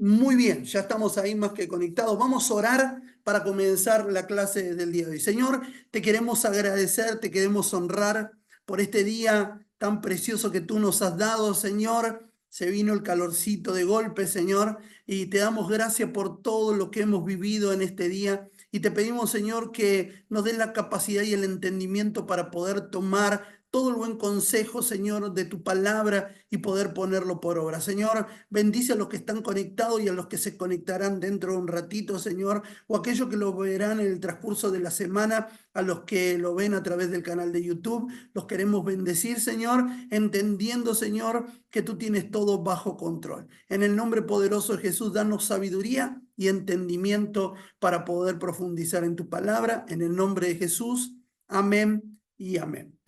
Muy bien, ya estamos ahí más que conectados. Vamos a orar para comenzar la clase del día de hoy. Señor, te queremos agradecer, te queremos honrar por este día tan precioso que tú nos has dado, Señor. Se vino el calorcito de golpe, Señor, y te damos gracias por todo lo que hemos vivido en este día. Y te pedimos, Señor, que nos des la capacidad y el entendimiento para poder tomar todo el buen consejo, Señor, de tu palabra y poder ponerlo por obra. Señor, bendice a los que están conectados y a los que se conectarán dentro de un ratito, Señor, o aquellos que lo verán en el transcurso de la semana, a los que lo ven a través del canal de YouTube. Los queremos bendecir, Señor, entendiendo, Señor, que tú tienes todo bajo control. En el nombre poderoso de Jesús, danos sabiduría y entendimiento para poder profundizar en tu palabra. En el nombre de Jesús, amén y amén.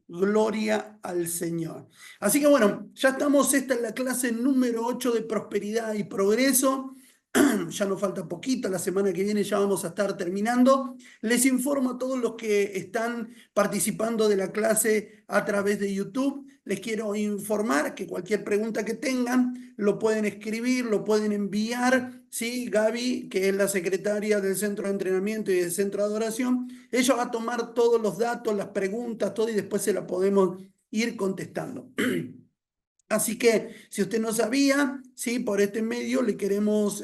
Gloria al Señor. Así que bueno, ya estamos, esta es la clase número 8 de prosperidad y progreso. Ya nos falta poquito, la semana que viene ya vamos a estar terminando. Les informo a todos los que están participando de la clase a través de YouTube. Les quiero informar que cualquier pregunta que tengan lo pueden escribir, lo pueden enviar. ¿Sí? Gaby, que es la secretaria del Centro de Entrenamiento y del Centro de Adoración, ella va a tomar todos los datos, las preguntas, todo y después se la podemos ir contestando. Así que si usted no sabía, ¿sí? Por este medio le queremos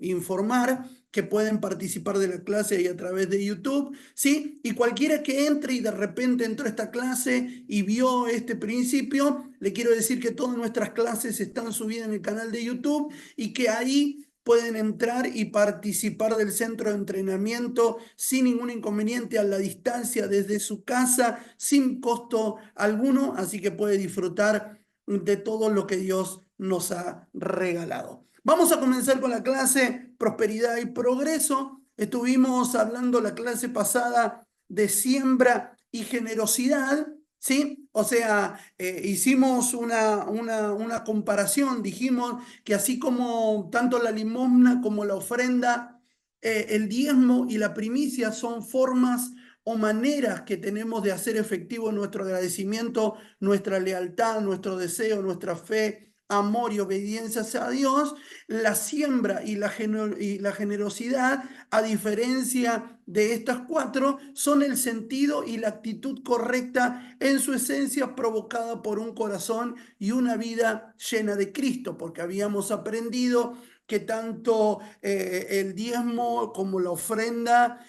informar que pueden participar de la clase ahí a través de YouTube, ¿sí? Y cualquiera que entre y de repente entró a esta clase y vio este principio, le quiero decir que todas nuestras clases están subidas en el canal de YouTube y que ahí pueden entrar y participar del centro de entrenamiento sin ningún inconveniente, a la distancia, desde su casa, sin costo alguno, así que puede disfrutar de todo lo que Dios nos ha regalado. Vamos a comenzar con la clase Prosperidad y Progreso. Estuvimos hablando la clase pasada de siembra y generosidad, ¿sí? O sea, hicimos una comparación, dijimos que así como tanto la limosna como la ofrenda, el diezmo y la primicia son formas o maneras que tenemos de hacer efectivo nuestro agradecimiento, nuestra lealtad, nuestro deseo, nuestra fe, amor y obediencia a Dios. La siembra y la generosidad, a diferencia de estas cuatro, son el sentido y la actitud correcta en su esencia, provocada por un corazón y una vida llena de Cristo, porque habíamos aprendido que tanto el diezmo como la ofrenda,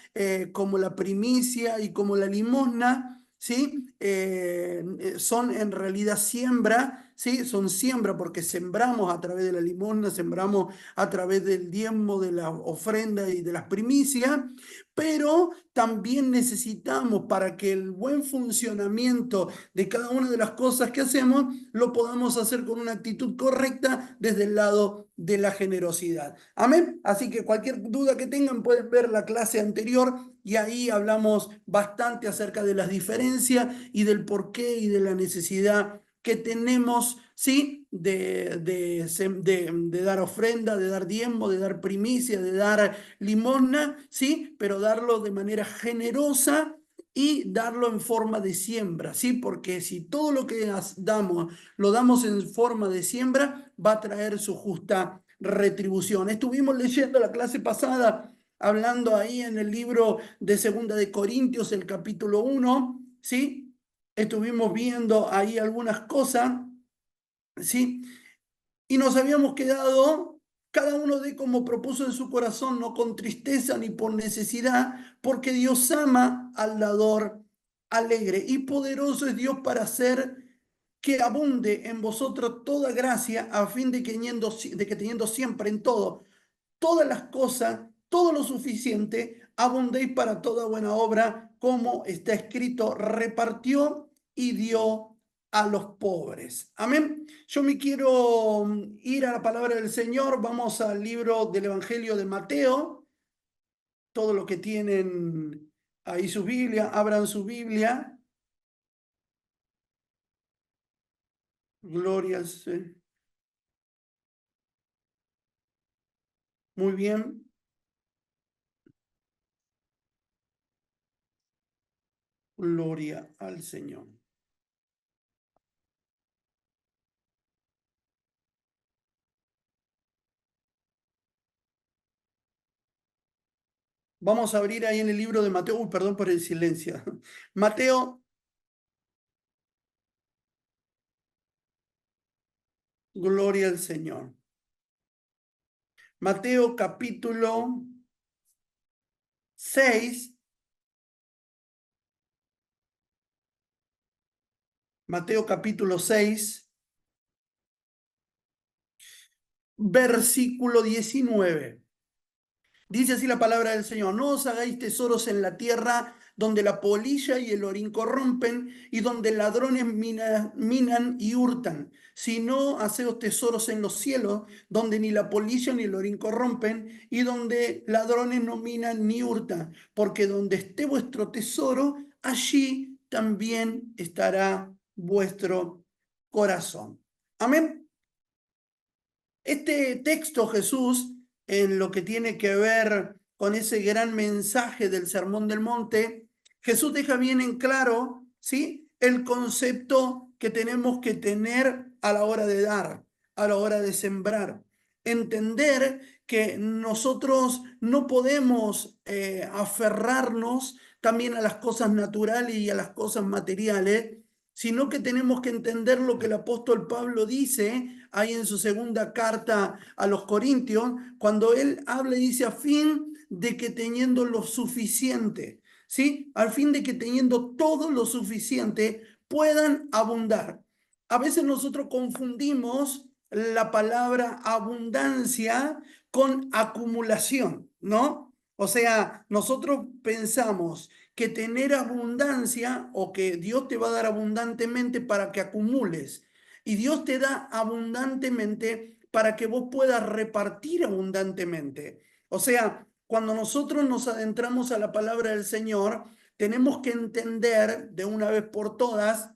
como la primicia y como la limosna, ¿sí? Son en realidad siembra, ¿sí? Son siembra porque sembramos a través de la limosna, sembramos a través del diezmo, de la ofrenda y de las primicias, pero también necesitamos, para que el buen funcionamiento de cada una de las cosas que hacemos lo podamos hacer con una actitud correcta desde el lado de la generosidad. Amén. Así que cualquier duda que tengan pueden ver la clase anterior y ahí hablamos bastante acerca de las diferencias y del porqué y de la necesidad que tenemos, ¿sí? De dar ofrenda, de dar diezmo, de dar primicia, de dar limosna, ¿sí? Pero darlo de manera generosa y darlo en forma de siembra, ¿sí? Porque si todo lo que damos lo damos en forma de siembra, va a traer su justa retribución. Estuvimos leyendo la clase pasada, hablando ahí en el libro de Segunda de Corintios, el capítulo 1, ¿sí? Estuvimos viendo ahí algunas cosas, ¿sí? Y nos habíamos quedado, cada uno de como propuso en su corazón, no con tristeza ni por necesidad, porque Dios ama al dador alegre, y poderoso es Dios para hacer que abunde en vosotros toda gracia, a fin de que teniendo siempre en todo, todas las cosas, todo lo suficiente, abundéis para toda buena obra, como está escrito, repartió y dio a los pobres. Amén. Yo me quiero ir a la palabra del Señor. Vamos al libro del Evangelio de Mateo. Todo lo que tienen ahí su Biblia, abran su Biblia. Gloria al Señor. Muy bien. Gloria al Señor. Vamos a abrir ahí en el libro de Mateo. Uy, perdón por el silencio. Mateo, gloria al Señor. Mateo capítulo 6. Mateo capítulo 6, versículo 19. Dice así la palabra del Señor: no os hagáis tesoros en la tierra, donde la polilla y el orín corrompen, y donde ladrones minan y hurtan, sino haceos tesoros en los cielos, donde ni la polilla ni el orín corrompen, y donde ladrones no minan ni hurtan, porque donde esté vuestro tesoro, allí también estará vuestro corazón. Amén. Este texto, Jesús, en lo que tiene que ver con ese gran mensaje del Sermón del Monte, Jesús deja bien en claro, ¿sí?, el concepto que tenemos que tener a la hora de dar, a la hora de sembrar. Entender que nosotros no podemos aferrarnos también a las cosas naturales y a las cosas materiales, sino que tenemos que entender lo que el apóstol Pablo dice ahí en su segunda carta a los Corintios, cuando él habla y dice: a fin de que teniendo lo suficiente, ¿sí? Al fin de que teniendo todo lo suficiente puedan abundar. A veces nosotros confundimos la palabra abundancia con acumulación, ¿no? O sea, nosotros pensamos que tener abundancia o que Dios te va a dar abundantemente para que acumules. Y Dios te da abundantemente para que vos puedas repartir abundantemente. O sea, cuando nosotros nos adentramos a la palabra del Señor, tenemos que entender de una vez por todas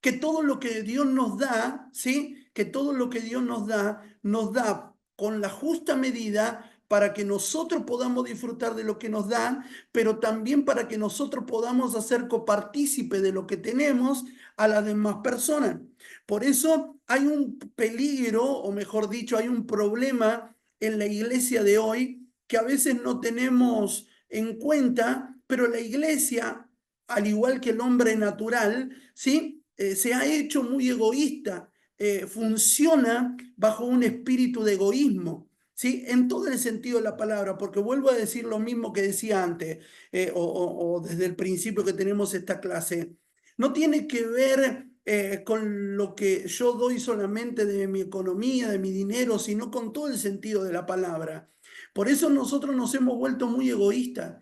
que todo lo que Dios nos da, ¿sí? Que todo lo que Dios nos da con la justa medida para que nosotros podamos disfrutar de lo que nos dan, pero también para que nosotros podamos hacer copartícipe de lo que tenemos a las demás personas. Por eso hay un peligro, o mejor dicho, hay un problema en la iglesia de hoy que a veces no tenemos en cuenta, pero la iglesia, al igual que el hombre natural, ¿sí?, se ha hecho muy egoísta, funciona bajo un espíritu de egoísmo, ¿sí? En todo el sentido de la palabra, porque vuelvo a decir lo mismo que decía antes, o desde el principio que tenemos esta clase. No tiene que ver con lo que yo doy solamente de mi economía, de mi dinero, sino con todo el sentido de la palabra. Por eso nosotros nos hemos vuelto muy egoístas.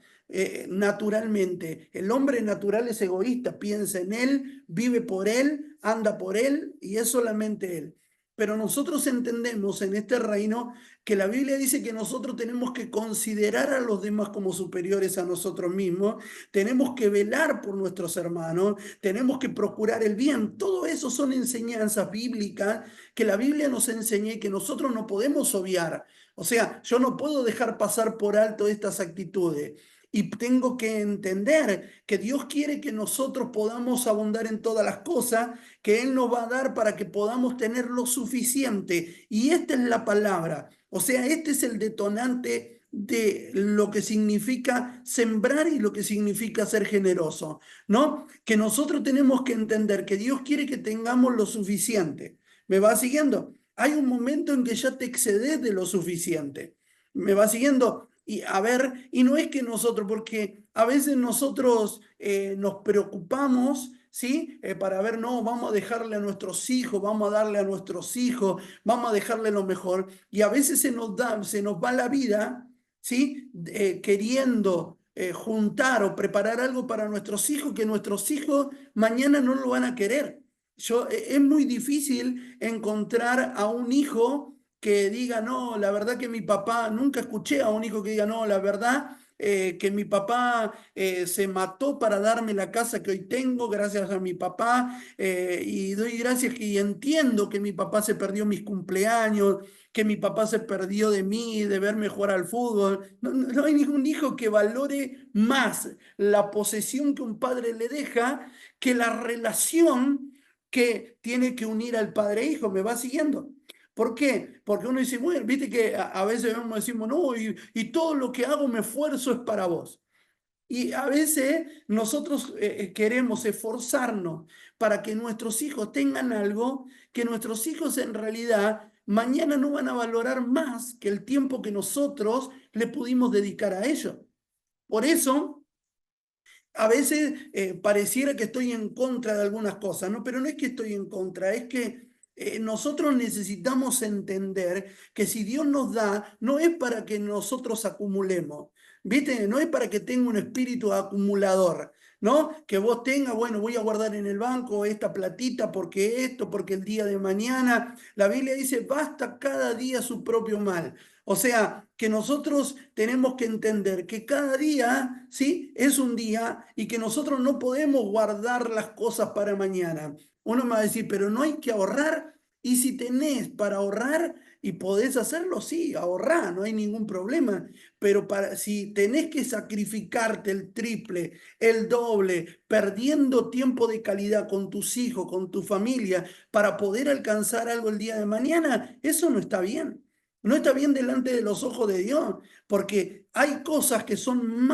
Naturalmente, el hombre natural es egoísta, piensa en él, vive por él, anda por él y es solamente él. Pero nosotros entendemos en este reino que la Biblia dice que nosotros tenemos que considerar a los demás como superiores a nosotros mismos, tenemos que velar por nuestros hermanos, tenemos que procurar el bien. Todo eso son enseñanzas bíblicas que la Biblia nos enseña y que nosotros no podemos obviar. O sea, yo no puedo dejar pasar por alto estas actitudes. Y tengo que entender que Dios quiere que nosotros podamos abundar en todas las cosas, que Él nos va a dar para que podamos tener lo suficiente. Y esta es la palabra. O sea, este es el detonante de lo que significa sembrar y lo que significa ser generoso, ¿no? Que nosotros tenemos que entender que Dios quiere que tengamos lo suficiente. ¿Me va siguiendo? Hay un momento en que ya te excedes de lo suficiente. ¿Me va siguiendo? Y a ver, y no es que nosotros, porque a veces nosotros nos preocupamos, ¿sí? Para ver, no, vamos a dejarle a nuestros hijos, vamos a darle a nuestros hijos, vamos a dejarle lo mejor. Y a veces se nos va la vida, ¿sí? Queriendo juntar o preparar algo para nuestros hijos que nuestros hijos mañana no lo van a querer. Es muy difícil encontrar a un hijo que diga: no, la verdad que mi papá, nunca escuché a un hijo que diga: no, la verdad que mi papá se mató para darme la casa que hoy tengo gracias a mi papá, y doy gracias y entiendo que mi papá se perdió mis cumpleaños, que mi papá se perdió de mí, de verme jugar al fútbol. No, no hay ningún hijo que valore más la posesión que un padre le deja que la relación que tiene que unir al padre e hijo. ¿Me va siguiendo? ¿Por qué? Porque uno dice, bueno, viste que a veces decimos, no, y todo lo que hago me esfuerzo es para vos. Y a veces nosotros queremos esforzarnos para que nuestros hijos tengan algo que nuestros hijos en realidad mañana no van a valorar más que el tiempo que nosotros le pudimos dedicar a ellos. Por eso, a veces pareciera que estoy en contra de algunas cosas, ¿no? Pero no es que estoy en contra, es que nosotros necesitamos entender que si Dios nos da, no es para que nosotros acumulemos, ¿viste? No es para que tenga un espíritu acumulador, ¿no? Que vos tengas, bueno, voy a guardar en el banco esta platita porque esto, porque el día de mañana. La Biblia dice, basta cada día su propio mal. O sea, que nosotros tenemos que entender que cada día, ¿sí? Es un día y que nosotros no podemos guardar las cosas para mañana. Uno me va a decir, pero no hay que ahorrar. Y si tenés para ahorrar y podés hacerlo, sí, ahorrá, no hay ningún problema. Pero si tenés que sacrificarte el triple, el doble, perdiendo tiempo de calidad con tus hijos, con tu familia, para poder alcanzar algo el día de mañana, eso no está bien. No está bien delante de los ojos de Dios, porque hay cosas que son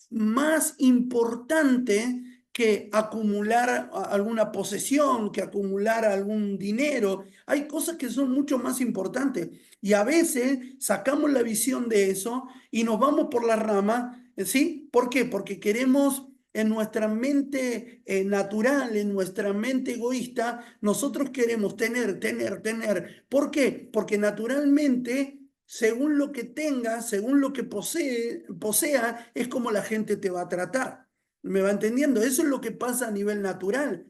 más importantes que acumular alguna posesión, que acumular algún dinero. Hay cosas que son mucho más importantes. Y a veces sacamos la visión de eso y nos vamos por la rama, ¿sí? ¿Por qué? Porque queremos en nuestra mente natural, en nuestra mente egoísta, nosotros queremos tener. ¿Por qué? Porque naturalmente, según lo que tenga, según lo que posea, es como la gente te va a tratar. ¿Me va entendiendo? Eso es lo que pasa a nivel natural.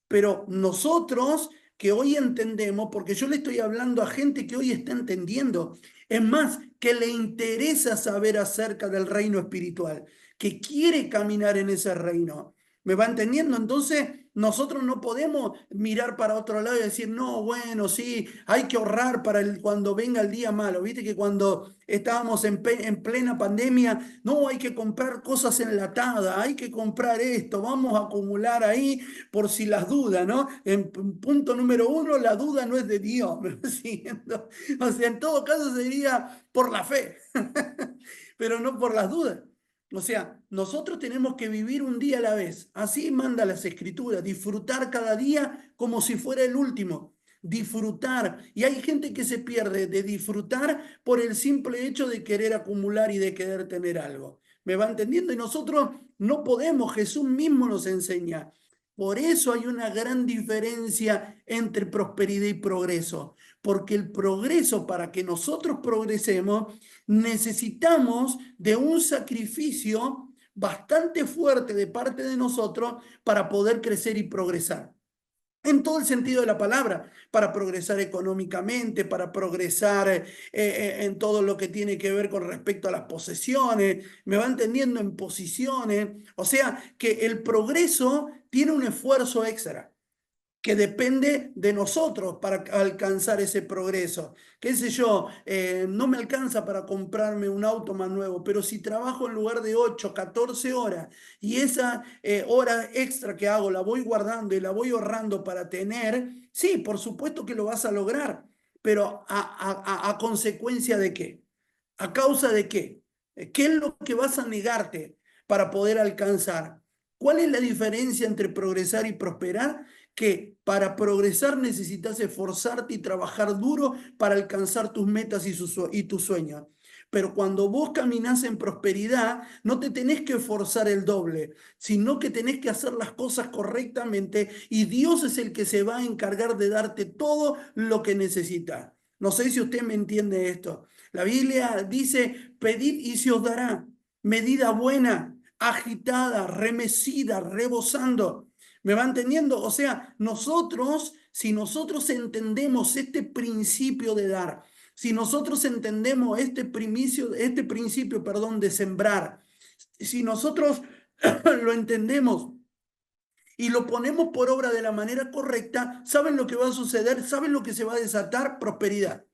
Pero nosotros que hoy entendemos, porque yo le estoy hablando a gente que hoy está entendiendo, es más, que le interesa saber acerca del reino espiritual, que quiere caminar en ese reino. ¿Me va entendiendo? Entonces, nosotros no podemos mirar para otro lado y decir, no, bueno, sí, hay que ahorrar para cuando venga el día malo. Viste que cuando estábamos en plena pandemia, no, hay que comprar cosas enlatadas, hay que comprar esto, vamos a acumular ahí por si las dudas, ¿no? En punto número uno, la duda no es de Dios, ¿me va siguiendo? O sea, en todo caso sería por la fe, pero no por las dudas. O sea, nosotros tenemos que vivir un día a la vez. Así manda las escrituras, disfrutar cada día como si fuera el último. Disfrutar. Y hay gente que se pierde de disfrutar por el simple hecho de querer acumular y de querer tener algo. ¿Me va entendiendo? Y nosotros no podemos, Jesús mismo nos enseña. Por eso hay una gran diferencia entre prosperidad y progreso, porque el progreso, para que nosotros progresemos, necesitamos de un sacrificio bastante fuerte de parte de nosotros para poder crecer y progresar. En todo el sentido de la palabra, para progresar económicamente, para progresar en todo lo que tiene que ver con respecto a las posesiones, me va entendiendo en posiciones, o sea que el progreso tiene un esfuerzo extra que depende de nosotros para alcanzar ese progreso. Qué sé yo, no me alcanza para comprarme un auto más nuevo, pero si trabajo en lugar de 8, 14 horas y esa hora extra que hago la voy guardando y la voy ahorrando para tener, sí, por supuesto que lo vas a lograr, pero ¿a consecuencia de qué? ¿A causa de qué? ¿Qué es lo que vas a negarte para poder alcanzar? ¿Cuál es la diferencia entre progresar y prosperar? Que para progresar necesitas esforzarte y trabajar duro para alcanzar tus metas y tus sueños. Pero cuando vos caminás en prosperidad, no te tenés que esforzar el doble, sino que tenés que hacer las cosas correctamente y Dios es el que se va a encargar de darte todo lo que necesitas. No sé si usted me entiende esto. La Biblia dice, pedid y se os dará. Medida buena, agitada, remecida, rebosando. ¿Me va entendiendo? O sea, nosotros, si nosotros entendemos este principio de dar, si nosotros entendemos este principio, perdón, de sembrar, si nosotros lo entendemos y lo ponemos por obra de la manera correcta, ¿saben lo que va a suceder? ¿Saben lo que se va a desatar? Prosperidad.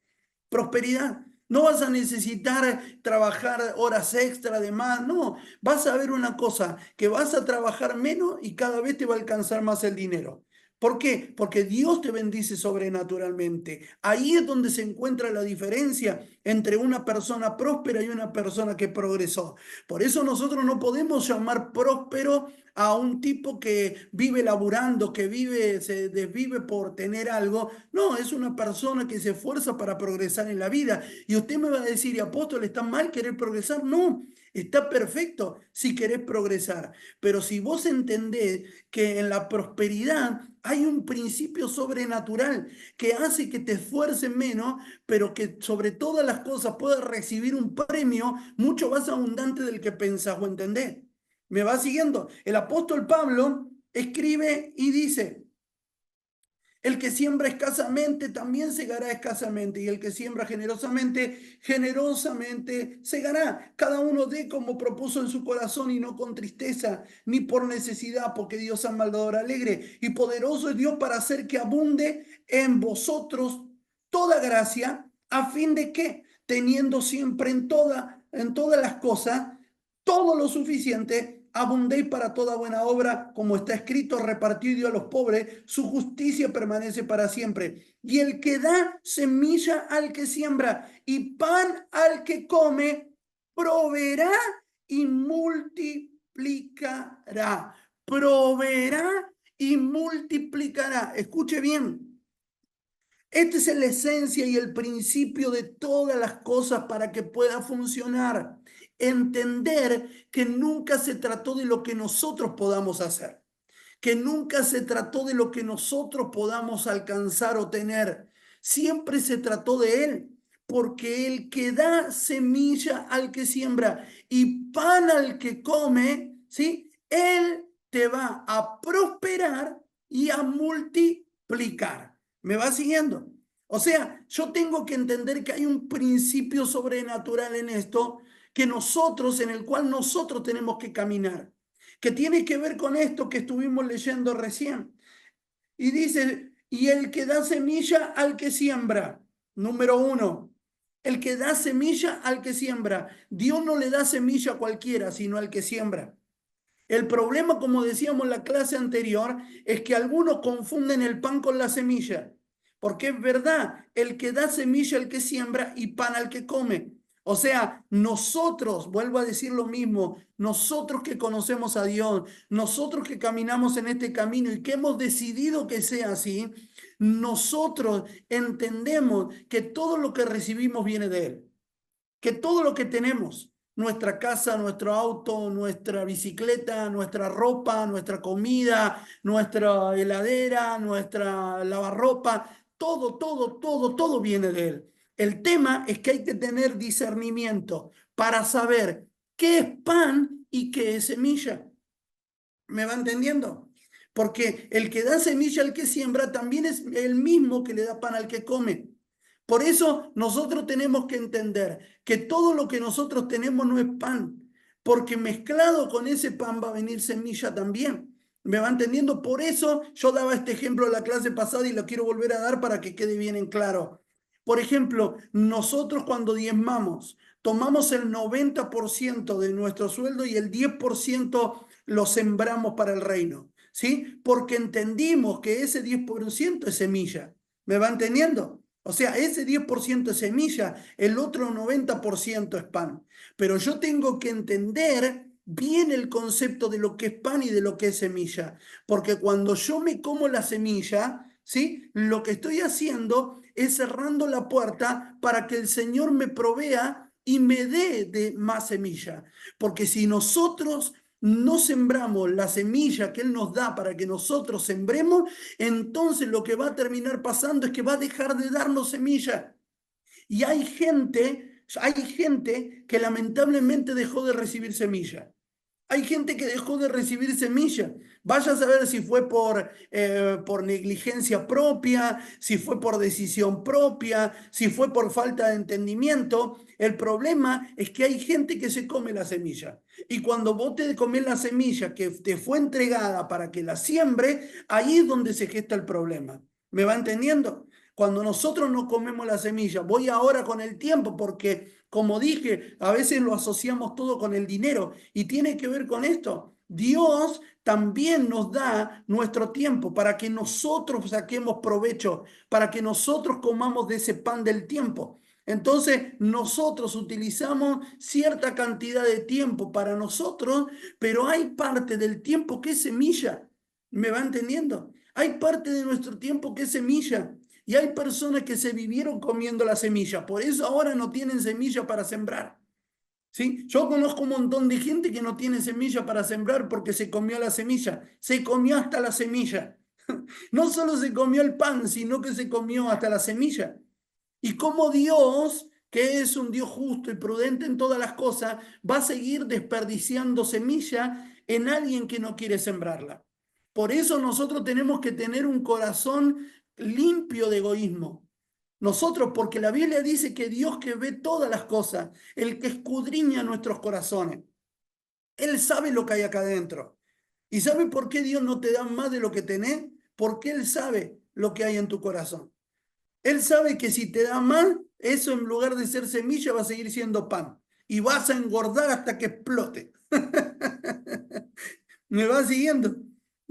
Prosperidad. No vas a necesitar trabajar horas extra de más, no. Vas a ver una cosa, que vas a trabajar menos y cada vez te va a alcanzar más el dinero. ¿Por qué? Porque Dios te bendice sobrenaturalmente. Ahí es donde se encuentra la diferencia entre una persona próspera y una persona que progresó. Por eso nosotros no podemos llamar próspero a un tipo que vive laburando, que vive, se desvive por tener algo. No, es una persona que se esfuerza para progresar en la vida. Y usted me va a decir, y apóstol, ¿está mal querer progresar? No, está perfecto si querés progresar. Pero si vos entendés que en la prosperidad hay un principio sobrenatural que hace que te esfuerces menos, pero que sobre todas las cosas puedas recibir un premio mucho más abundante del que pensás o entendés. ¿Me va siguiendo? El apóstol Pablo escribe y dice: el que siembra escasamente también segará escasamente, y el que siembra generosamente, generosamente segará. Cada uno dé como propuso en su corazón y no con tristeza, ni por necesidad, porque Dios ama al dador alegre. Y poderoso es Dios para hacer que abunde en vosotros toda gracia, a fin de que, teniendo siempre en todas las cosas, todo lo suficiente, abundéis para toda buena obra, como está escrito, repartió y dio a los pobres, su justicia permanece para siempre. Y el que da semilla al que siembra y pan al que come, proveerá y multiplicará. Proveerá y multiplicará. Escuche bien. Esta es la esencia y el principio de todas las cosas para que pueda funcionar. Entender que nunca se trató de lo que nosotros podamos hacer, que nunca se trató de lo que nosotros podamos alcanzar o tener. Siempre se trató de Él, porque el que da semilla al que siembra y pan al que come, ¿sí? Él te va a prosperar y a multiplicar. ¿Me va siguiendo? O sea, yo tengo que entender que hay un principio sobrenatural en esto que nosotros, en el cual nosotros tenemos que caminar, que tiene que ver con esto que estuvimos leyendo recién. Y dice, y el que da semilla al que siembra, número uno, el que da semilla al que siembra. Dios no le da semilla a cualquiera, sino al que siembra. El problema, como decíamos en la clase anterior, es que algunos confunden el pan con la semilla, porque es verdad, el que da semilla al que siembra y pan al que come. O sea, nosotros, vuelvo a decir lo mismo, nosotros que conocemos a Dios, nosotros que caminamos en este camino y que hemos decidido que sea así, nosotros entendemos que todo lo que recibimos viene de Él, que todo lo que tenemos, nuestra casa, nuestro auto, nuestra bicicleta, nuestra ropa, nuestra comida, nuestra heladera, nuestra lavarropa, todo viene de Él. El tema es que hay que tener discernimiento para saber qué es pan y qué es semilla. ¿Me va entendiendo? Porque el que da semilla al que siembra también es el mismo que le da pan al que come. Por eso nosotros tenemos que entender que todo lo que nosotros tenemos no es pan, porque mezclado con ese pan va a venir semilla también. ¿Me va entendiendo? Por eso yo daba este ejemplo en la clase pasada y lo quiero volver a dar para que quede bien en claro. Por ejemplo, nosotros cuando diezmamos, tomamos el 90% de nuestro sueldo y el 10% lo sembramos para el reino, ¿sí? Porque entendimos que ese 10% es semilla. ¿Me va entendiendo? O sea, ese 10% es semilla, el otro 90% es pan. Pero yo tengo que entender bien el concepto de lo que es pan y de lo que es semilla. Porque cuando yo me como la semilla, ¿sí? Lo que estoy haciendo es cerrando la puerta para que el Señor me provea y me dé de más semilla. Porque si nosotros no sembramos la semilla que Él nos da para que nosotros sembremos, entonces lo que va a terminar pasando es que va a dejar de darnos semilla. Y hay gente que lamentablemente dejó de recibir semilla. Hay gente que dejó de recibir semilla. Vaya a saber si fue por negligencia propia, si fue por decisión propia, si fue por falta de entendimiento. El problema es que hay gente que se come la semilla. Y cuando vos te comes la semilla que te fue entregada para que la siembre, ahí es donde se gesta el problema. ¿Me va entendiendo? Cuando nosotros no comemos la semilla, voy ahora con el tiempo porque, como dije, a veces lo asociamos todo con el dinero y tiene que ver con esto. Dios también nos da nuestro tiempo para que nosotros saquemos provecho, para que nosotros comamos de ese pan del tiempo. Entonces, nosotros utilizamos cierta cantidad de tiempo para nosotros, pero hay parte del tiempo que es semilla. ¿Me va entendiendo? Hay parte de nuestro tiempo que es semilla. Y hay personas que se vivieron comiendo la semilla. Por eso ahora no tienen semilla para sembrar. ¿Sí? Yo conozco un montón de gente que no tiene semilla para sembrar porque se comió la semilla. Se comió hasta la semilla. No solo se comió el pan, sino que se comió hasta la semilla. Y como Dios, que es un Dios justo y prudente en todas las cosas, va a seguir desperdiciando semilla en alguien que no quiere sembrarla. Por eso nosotros tenemos que tener un corazón limpio de egoísmo. Nosotros, porque la Biblia dice que Dios que ve todas las cosas, el que escudriña nuestros corazones, Él sabe lo que hay acá adentro. ¿Y sabe por qué Dios no te da más de lo que tenés? Porque Él sabe lo que hay en tu corazón. Él sabe que si te da más, eso en lugar de ser semilla va a seguir siendo pan. Y vas a engordar hasta que explote. ¿Me va siguiendo?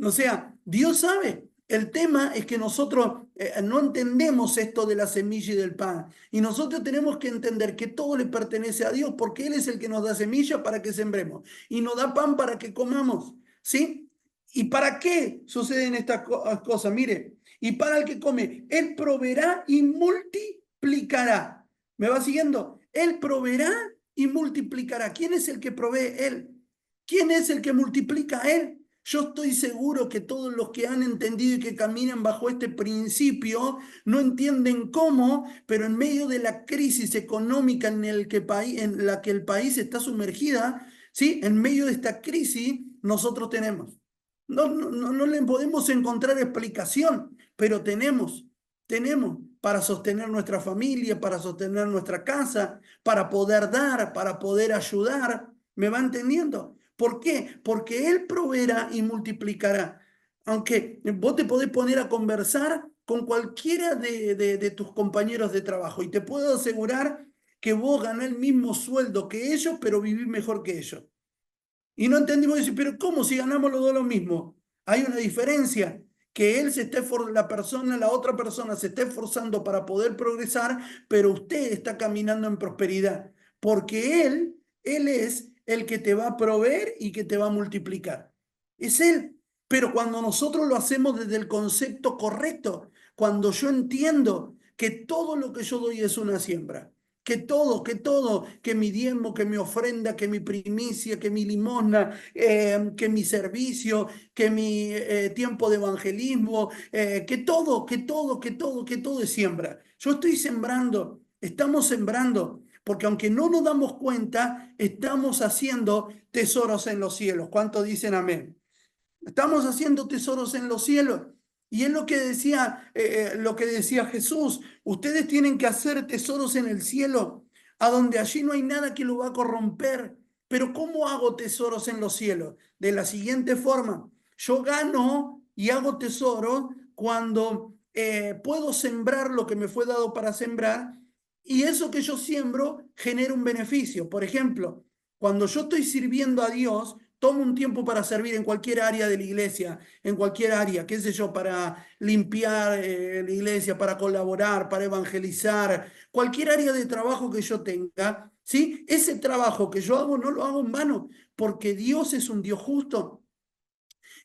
O sea, Dios sabe. El tema es que nosotros no entendemos esto de la semilla y del pan. Y nosotros tenemos que entender que todo le pertenece a Dios porque Él es el que nos da semilla para que sembremos y nos da pan para que comamos. ¿Sí? ¿Y para qué suceden estas cosas? Mire, y para el que come, Él proveerá y multiplicará. ¿Me va siguiendo? Él proveerá y multiplicará. ¿Quién es el que provee? Él. ¿Quién es el que multiplica? Él. Yo estoy seguro que todos los que han entendido y que caminan bajo este principio no entienden cómo, pero en medio de la crisis económica en la que el país está sumergida, ¿sí? En medio de esta crisis nosotros tenemos. No le podemos encontrar explicación, pero tenemos para sostener nuestra familia, para sostener nuestra casa, para poder dar, para poder ayudar. ¿Me va entendiendo? ¿Por qué? Porque Él proveerá y multiplicará. Aunque vos te podés poner a conversar con cualquiera de tus compañeros de trabajo y te puedo asegurar que vos ganás el mismo sueldo que ellos, pero vivís mejor que ellos. Y no entendimos decir, pero ¿cómo si ganamos los dos lo mismo? Hay una diferencia, que él se esté la otra persona se esté esforzando para poder progresar, pero usted está caminando en prosperidad, porque él es el que te va a proveer y que te va a multiplicar. Es él. Pero cuando nosotros lo hacemos desde el concepto correcto, cuando yo entiendo que todo lo que yo doy es una siembra, que mi diezmo, que mi ofrenda, que mi primicia, que mi limosna, que mi servicio, que mi tiempo de evangelismo, que todo es siembra. Yo estoy sembrando, estamos sembrando, porque aunque no nos damos cuenta, estamos haciendo tesoros en los cielos. ¿Cuántos dicen amén? Estamos haciendo tesoros en los cielos. Y es lo que decía Jesús. Ustedes tienen que hacer tesoros en el cielo, a donde allí no hay nada que lo va a corromper. Pero ¿cómo hago tesoros en los cielos? De la siguiente forma. Yo gano y hago tesoro cuando puedo sembrar lo que me fue dado para sembrar y eso que yo siembro genera un beneficio. Por ejemplo, cuando yo estoy sirviendo a Dios, tomo un tiempo para servir en cualquier área de la iglesia, en cualquier área, qué sé yo, para limpiar la iglesia, para colaborar, para evangelizar, cualquier área de trabajo que yo tenga, ¿sí? Ese trabajo que yo hago no lo hago en vano, porque Dios es un Dios justo.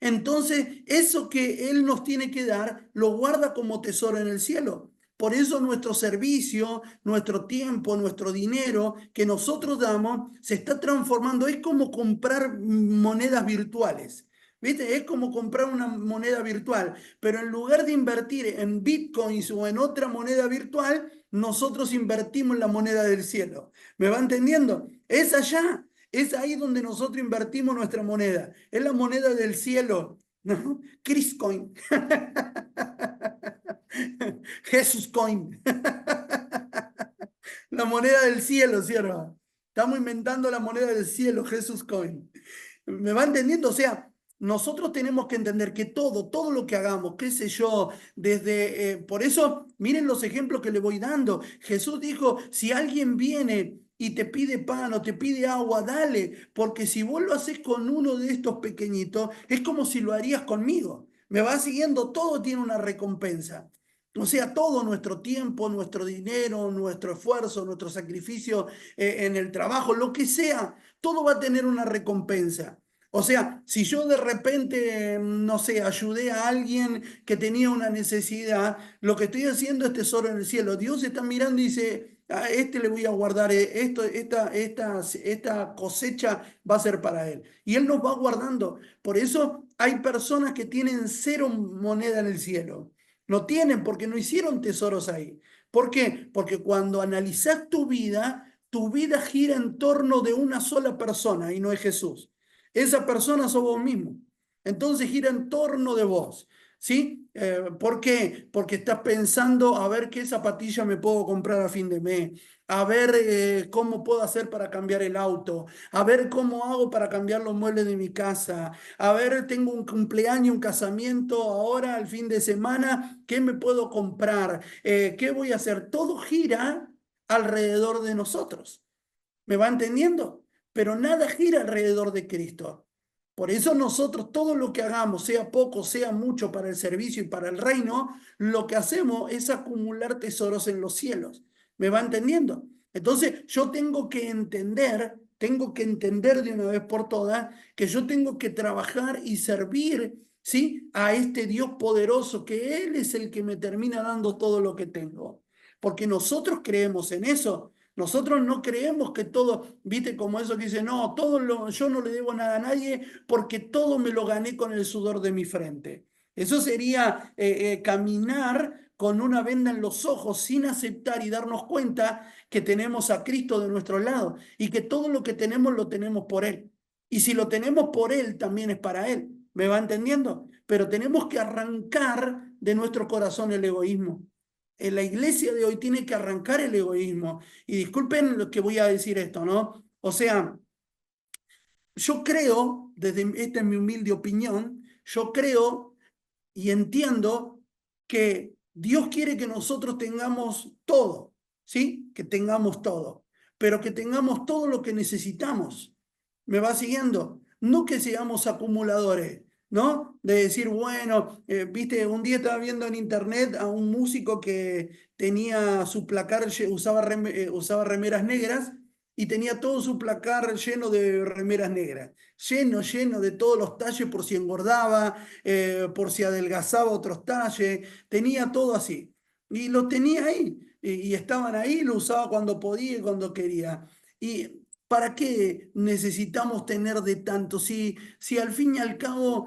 Entonces, eso que Él nos tiene que dar, lo guarda como tesoro en el cielo. Por eso nuestro servicio, nuestro tiempo, nuestro dinero que nosotros damos se está transformando. Es como comprar monedas virtuales. ¿Viste? Es como comprar una moneda virtual, pero en lugar de invertir en bitcoins o en otra moneda virtual, nosotros invertimos en la moneda del cielo. ¿Me va entendiendo? Es allá. Es ahí donde nosotros invertimos nuestra moneda. Es la moneda del cielo, ¿no? Chris Coin. Jesús Coin. La moneda del cielo, sierva. Estamos inventando la moneda del cielo, Jesús Coin. ¿Me va entendiendo? O sea, nosotros tenemos que entender que todo lo que hagamos, qué sé yo, por eso, miren los ejemplos que le voy dando. Jesús dijo, si alguien viene y te pide pan o te pide agua, dale, porque si vos lo haces con uno de estos pequeñitos, es como si lo harías conmigo. Me va siguiendo, todo tiene una recompensa. O sea, todo nuestro tiempo, nuestro dinero, nuestro esfuerzo, nuestro sacrificio en el trabajo, lo que sea, todo va a tener una recompensa. O sea, si yo de repente, no sé, ayudé a alguien que tenía una necesidad, lo que estoy haciendo es tesoro en el cielo. Dios está mirando y dice, a este le voy a guardar esto, esta cosecha va a ser para él. Y él nos va guardando. Por eso hay personas que tienen cero moneda en el cielo. No tienen porque no hicieron tesoros ahí. ¿Por qué? Porque cuando analizás tu vida gira en torno de una sola persona y no es Jesús. Esa persona sos vos mismo. Entonces gira en torno de vos. ¿Sí? ¿Por qué? Porque estás pensando a ver qué zapatilla me puedo comprar a fin de mes, a ver cómo puedo hacer para cambiar el auto, a ver cómo hago para cambiar los muebles de mi casa, a ver, tengo un cumpleaños, un casamiento ahora al fin de semana, ¿qué me puedo comprar? ¿Qué voy a hacer? Todo gira alrededor de nosotros. ¿Me va entendiendo? Pero nada gira alrededor de Cristo. Por eso nosotros todo lo que hagamos, sea poco, sea mucho para el servicio y para el reino, lo que hacemos es acumular tesoros en los cielos. ¿Me va entendiendo? Entonces yo tengo que entender de una vez por todas que yo tengo que trabajar y servir, ¿sí? A este Dios poderoso, que Él es el que me termina dando todo lo que tengo. Porque nosotros creemos en eso. Nosotros no creemos que todo, viste, como eso que dice, no, yo no le debo nada a nadie porque todo me lo gané con el sudor de mi frente. Eso sería caminar con una venda en los ojos sin aceptar y darnos cuenta que tenemos a Cristo de nuestro lado y que todo lo que tenemos lo tenemos por Él. Y si lo tenemos por Él, también es para Él. ¿Me va entendiendo? Pero tenemos que arrancar de nuestro corazón el egoísmo. En la iglesia de hoy tiene que arrancar el egoísmo. Y disculpen lo que voy a decir esto, ¿no? O sea, yo creo, esta es mi humilde opinión, yo creo y entiendo que Dios quiere que nosotros tengamos todo, ¿sí? Que tengamos todo, pero que tengamos todo lo que necesitamos. ¿Me va siguiendo? No que seamos acumuladores, ¿no? De decir, bueno, viste, un día estaba viendo en internet a un músico que tenía su placar, usaba remeras negras y tenía todo su placar lleno de remeras negras, lleno de todos los talles por si engordaba, por si adelgazaba otros talles, tenía todo así. Y lo tenía ahí, y estaban ahí, lo usaba cuando podía y cuando quería. ¿Y para qué necesitamos tener de tanto? Si al fin y al cabo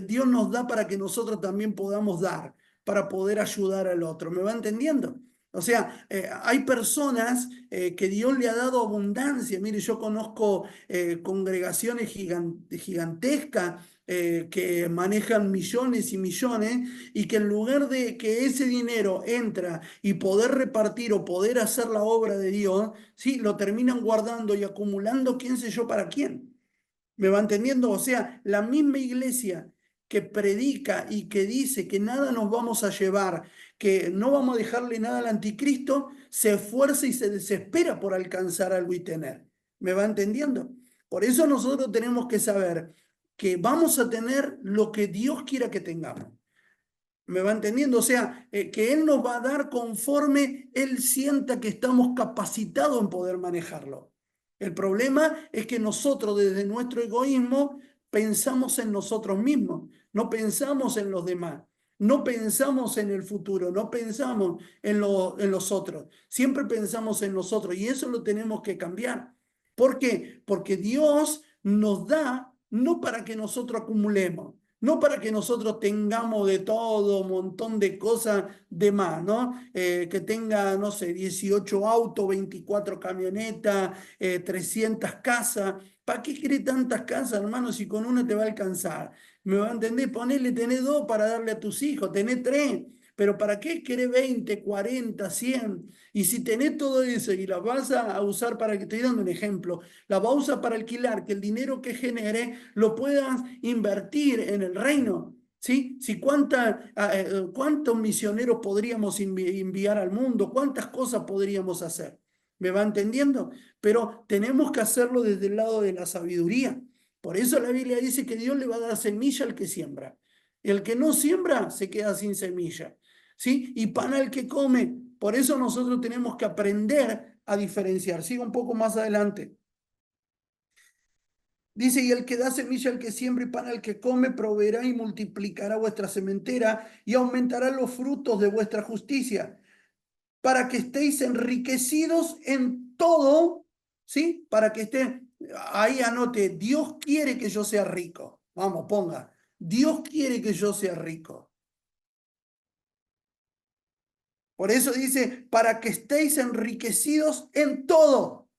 Dios nos da para que nosotros también podamos dar, para poder ayudar al otro. ¿Me va entendiendo? O sea, hay personas que Dios le ha dado abundancia. Mire, yo conozco congregaciones gigantescas que manejan millones y millones y que en lugar de que ese dinero entra y poder repartir o poder hacer la obra de Dios, ¿sí? Lo terminan guardando y acumulando quién sé yo para quién. ¿Me va entendiendo? O sea, la misma iglesia que predica y que dice que nada nos vamos a llevar, que no vamos a dejarle nada al anticristo, se esfuerza y se desespera por alcanzar algo y tener. ¿Me va entendiendo? Por eso nosotros tenemos que saber que vamos a tener lo que Dios quiera que tengamos. ¿Me va entendiendo? O sea, que Él nos va a dar conforme Él sienta que estamos capacitados en poder manejarlo. El problema es que nosotros desde nuestro egoísmo pensamos en nosotros mismos, no pensamos en los demás, no pensamos en el futuro, no pensamos en los otros, siempre pensamos en nosotros y eso lo tenemos que cambiar. ¿Por qué? Porque Dios nos da no para que nosotros acumulemos, no para que nosotros tengamos de todo, un montón de cosas de más, ¿no? Que tenga, no sé, 18 autos, 24 camionetas, 300 casas. ¿Para qué quiere tantas casas, hermano, si con una te va a alcanzar? ¿Me va a entender? Ponele, tenés dos para darle a tus hijos, tenés tres. Pero ¿para qué querés 20, 40, 100? Y si tenés todo eso y la vas a usar para que, estoy dando un ejemplo, la vas a usar para alquilar, que el dinero que genere lo puedas invertir en el reino. ¿Sí? Si cuántos misioneros podríamos enviar al mundo, cuántas cosas podríamos hacer. ¿Me va entendiendo? Pero tenemos que hacerlo desde el lado de la sabiduría. Por eso la Biblia dice que Dios le va a dar semilla al que siembra. El que no siembra se queda sin semilla, ¿sí? Y pan al que come. Por eso nosotros tenemos que aprender a diferenciar. Sigo un poco más adelante. Dice, y el que da semilla al que siembra y pan al que come, proveerá y multiplicará vuestra sementera y aumentará los frutos de vuestra justicia, para que estéis enriquecidos en todo, ¿sí? Para que estén, ahí anote, Dios quiere que yo sea rico. Vamos, ponga, Dios quiere que yo sea rico. Por eso dice, para que estéis enriquecidos en todo,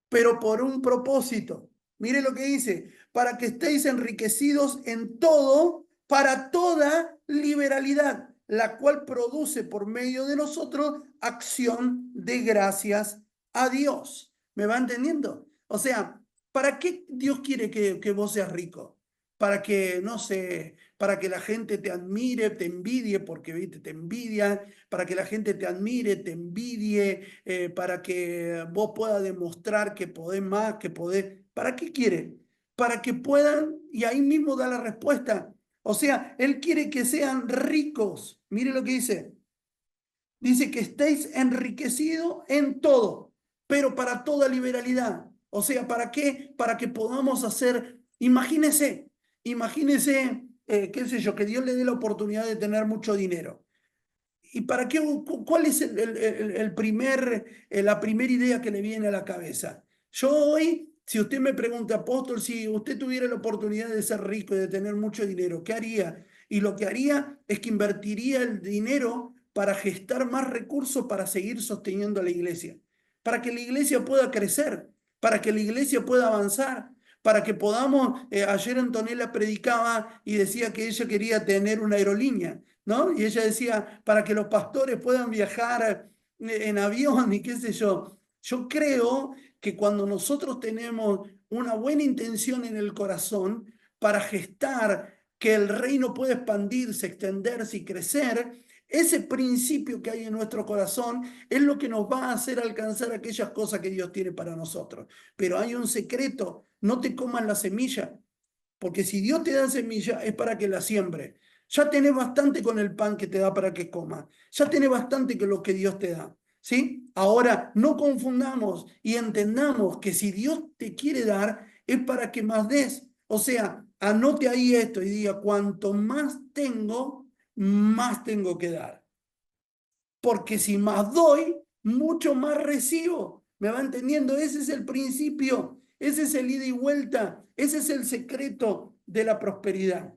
pero por un propósito. Mire lo que dice, para que estéis enriquecidos en todo, para toda liberalidad, la cual produce por medio de nosotros acción de gracias a Dios. ¿Me va entendiendo? O sea, ¿para qué Dios quiere que vos seas rico? Para que, no sé, para que la gente te admire, te envidie, porque ¿viste? Te envidian, para que la gente te admire, te envidie, para que vos puedas demostrar que podés más, que podés. ¿Para qué quiere? Para que puedan, y ahí mismo da la respuesta. O sea, Él quiere que sean ricos. Mire lo que dice. Dice que estéis enriquecidos en todo, pero para toda liberalidad. O sea, ¿para qué? Para que podamos hacer, imagínese, qué sé yo, que Dios le dé la oportunidad de tener mucho dinero. ¿Y para qué? ¿Cuál es la primera idea que le viene a la cabeza? Yo hoy, si usted me pregunta, apóstol, si usted tuviera la oportunidad de ser rico y de tener mucho dinero, ¿qué haría? Y lo que haría es que invertiría el dinero para gestar más recursos para seguir sosteniendo a la iglesia, para que la iglesia pueda crecer, para que la iglesia pueda avanzar, para que podamos, ayer Antonella predicaba y decía que ella quería tener una aerolínea, ¿no? Y ella decía, para que los pastores puedan viajar en avión y qué sé yo. Yo creo que cuando nosotros tenemos una buena intención en el corazón para gestar que el reino puede expandirse, extenderse y crecer, ese principio que hay en nuestro corazón es lo que nos va a hacer alcanzar aquellas cosas que Dios tiene para nosotros. Pero hay un secreto, no te comas la semilla, porque si Dios te da semilla es para que la siembre. Ya tenés bastante con el pan que te da para que comas. Ya tenés bastante con lo que Dios te da. ¿Sí? Ahora, no confundamos y entendamos que si Dios te quiere dar, es para que más des. O sea, anote ahí esto y diga, cuanto más tengo que dar. Porque si más doy, mucho más recibo. ¿Me va entendiendo? Ese es el principio, ese es el ida y vuelta, ese es el secreto de la prosperidad,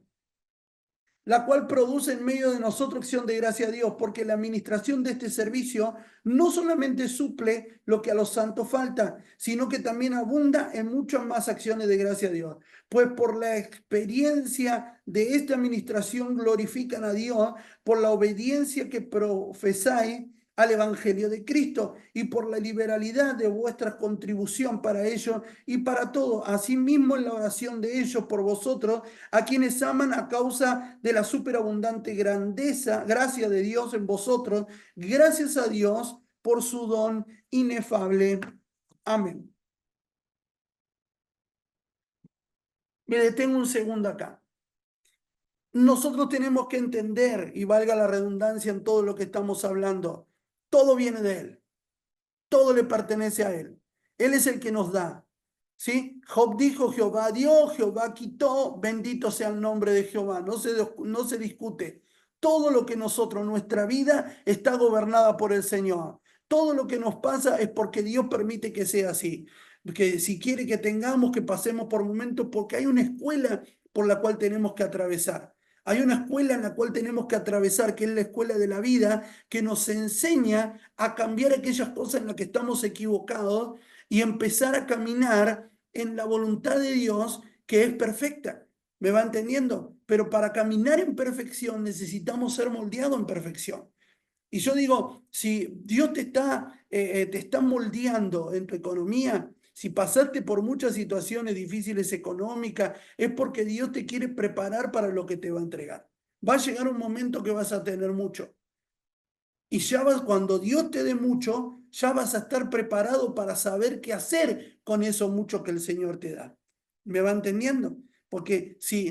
la cual produce en medio de nosotros acción de gracia a Dios, porque la administración de este servicio no solamente suple lo que a los santos falta, sino que también abunda en muchas más acciones de gracia a Dios. Pues por la experiencia de esta administración glorifican a Dios por la obediencia que profesáis al Evangelio de Cristo y por la liberalidad de vuestra contribución para ellos y para todo. Asimismo en la oración de ellos por vosotros, a quienes aman a causa de la superabundante grandeza, gracia de Dios en vosotros, gracias a Dios por su don inefable. Amén. Me detengo un segundo acá. Nosotros tenemos que entender, y valga la redundancia en todo lo que estamos hablando, todo viene de Él, todo le pertenece a Él. Él es el que nos da. ¿Sí? Job dijo, Jehová dio, Jehová quitó, bendito sea el nombre de Jehová. No se discute. Todo lo que nosotros, nuestra vida está gobernada por el Señor. Todo lo que nos pasa es porque Dios permite que sea así. Que si quiere que tengamos, que pasemos por momentos, porque hay una escuela por la cual tenemos que atravesar. Hay una escuela en la cual tenemos que atravesar, que es la escuela de la vida, que nos enseña a cambiar aquellas cosas en las que estamos equivocados y empezar a caminar en la voluntad de Dios, que es perfecta. ¿Me va entendiendo? Pero para caminar en perfección necesitamos ser moldeados en perfección. Y yo digo, si Dios te está moldeando en tu economía, si pasaste por muchas situaciones difíciles económicas, es porque Dios te quiere preparar para lo que te va a entregar. Va a llegar un momento que vas a tener mucho. Y cuando Dios te dé mucho, ya vas a estar preparado para saber qué hacer con eso mucho que el Señor te da. ¿Me va entendiendo? Porque si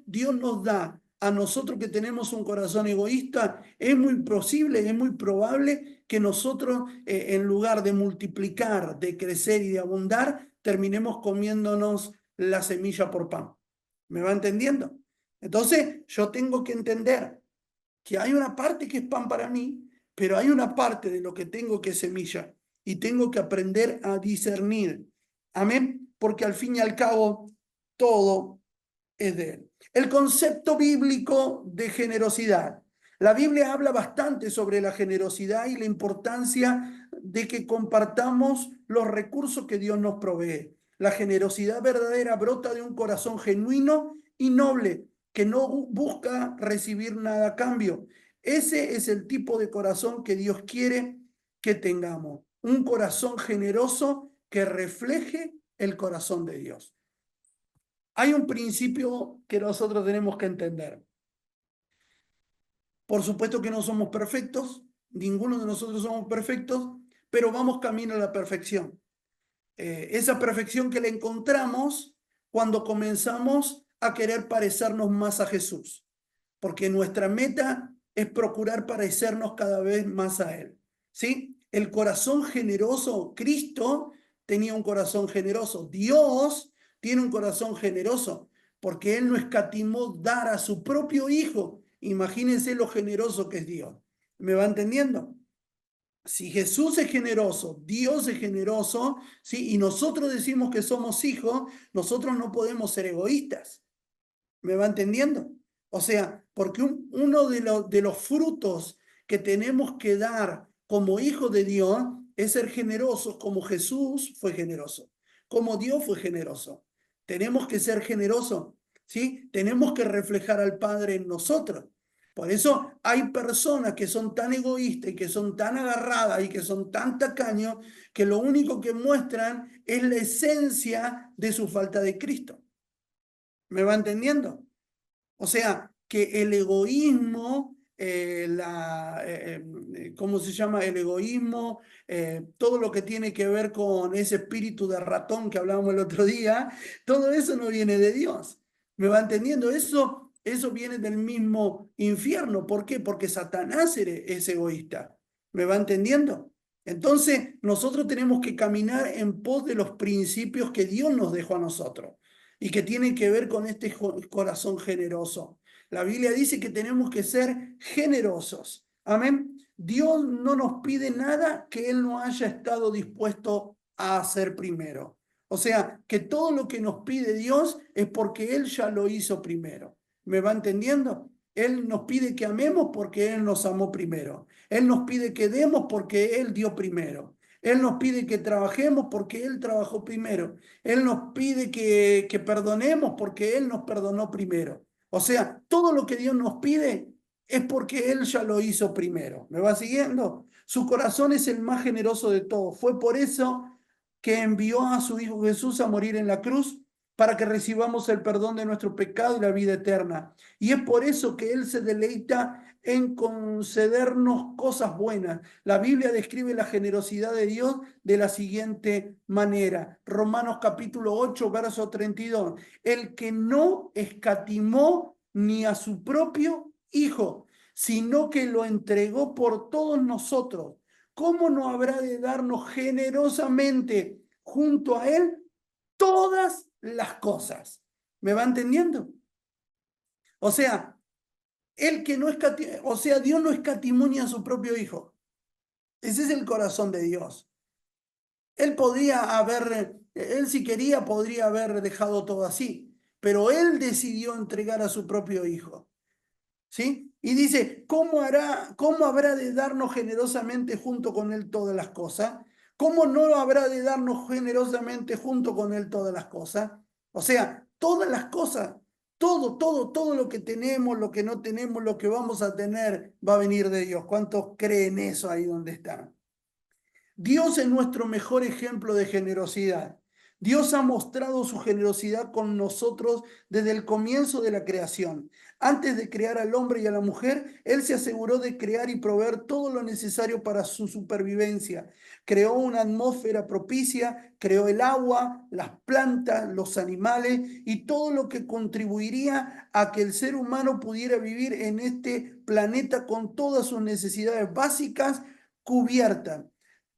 Dios nos da a nosotros que tenemos un corazón egoísta, es muy posible, es muy probable que nosotros, en lugar de multiplicar, de crecer y de abundar, terminemos comiéndonos la semilla por pan. ¿Me va entendiendo? Entonces, yo tengo que entender que hay una parte que es pan para mí, pero hay una parte de lo que tengo que es semilla y tengo que aprender a discernir. Amén, porque al fin y al cabo todo es de Él. El concepto bíblico de generosidad. La Biblia habla bastante sobre la generosidad y la importancia de que compartamos los recursos que Dios nos provee. La generosidad verdadera brota de un corazón genuino y noble que no busca recibir nada a cambio. Ese es el tipo de corazón que Dios quiere que tengamos. Un corazón generoso que refleje el corazón de Dios. Hay un principio que nosotros tenemos que entender. Por supuesto que no somos perfectos, ninguno de nosotros somos perfectos, pero vamos camino a la perfección. Esa perfección que la encontramos cuando comenzamos a querer parecernos más a Jesús, porque nuestra meta es procurar parecernos cada vez más a Él. ¿Sí? El corazón generoso, Cristo tenía un corazón generoso, Dios tiene un corazón generoso, porque Él no escatimó dar a su propio Hijo. Imagínense lo generoso que es Dios. ¿Me va entendiendo? Si Jesús es generoso, Dios es generoso, ¿sí? Y nosotros decimos que somos hijos, nosotros no podemos ser egoístas. ¿Me va entendiendo? O sea, porque uno de los frutos que tenemos que dar como hijos de Dios es ser generosos como Jesús fue generoso, como Dios fue generoso. Tenemos que ser generosos, ¿sí? Tenemos que reflejar al Padre en nosotros. Por eso hay personas que son tan egoístas y que son tan agarradas y que son tan tacaños que lo único que muestran es la esencia de su falta de Cristo. ¿Me va entendiendo? O sea, que el egoísmo, ¿cómo se llama? El egoísmo, todo lo que tiene que ver con ese espíritu de ratón que hablábamos el otro día, todo eso no viene de Dios. ¿Me va entendiendo? Eso viene del mismo infierno. ¿Por qué? Porque Satanás es egoísta. ¿Me va entendiendo? Entonces, nosotros tenemos que caminar en pos de los principios que Dios nos dejó a nosotros y que tienen que ver con este corazón generoso. La Biblia dice que tenemos que ser generosos. Amén. Dios no nos pide nada que Él no haya estado dispuesto a hacer primero. O sea, que todo lo que nos pide Dios es porque Él ya lo hizo primero. ¿Me va entendiendo? Él nos pide que amemos porque Él nos amó primero. Él nos pide que demos porque Él dio primero. Él nos pide que trabajemos porque Él trabajó primero. Él nos pide que perdonemos porque Él nos perdonó primero. O sea, todo lo que Dios nos pide es porque Él ya lo hizo primero. ¿Me va siguiendo? Su corazón es el más generoso de todos. Fue por eso que envió a su Hijo Jesús a morir en la cruz para que recibamos el perdón de nuestro pecado y la vida eterna. Y es por eso que Él se deleita en concedernos cosas buenas. La Biblia describe la generosidad de Dios de la siguiente manera. Romanos capítulo 8, verso 32. El que no escatimó ni a su propio Hijo, sino que lo entregó por todos nosotros, ¿cómo no habrá de darnos generosamente junto a Él todas las cosas? ¿Me va entendiendo? O sea, el que no o sea, Dios no escatimó ni a su propio Hijo. Ese es el corazón de Dios. Él si quería, podría haber dejado todo así, pero Él decidió entregar a su propio Hijo. ¿Sí? Y dice, cómo habrá de darnos generosamente junto con Él todas las cosas? ¿Cómo no habrá de darnos generosamente junto con Él todas las cosas? O sea, todas las cosas, todo lo que tenemos, lo que no tenemos, lo que vamos a tener, va a venir de Dios. ¿Cuántos creen eso ahí donde están? Dios es nuestro mejor ejemplo de generosidad. Dios ha mostrado su generosidad con nosotros desde el comienzo de la creación. Antes de crear al hombre y a la mujer, Él se aseguró de crear y proveer todo lo necesario para su supervivencia. Creó una atmósfera propicia, creó el agua, las plantas, los animales y todo lo que contribuiría a que el ser humano pudiera vivir en este planeta con todas sus necesidades básicas cubiertas.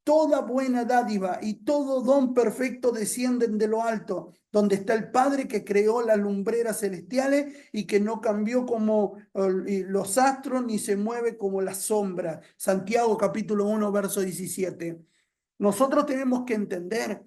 Toda buena dádiva y todo don perfecto descienden de lo alto, donde está el Padre que creó las lumbreras celestiales y que no cambió como los astros ni se mueve como las sombras. Santiago capítulo 1, verso 17. Nosotros tenemos que entender,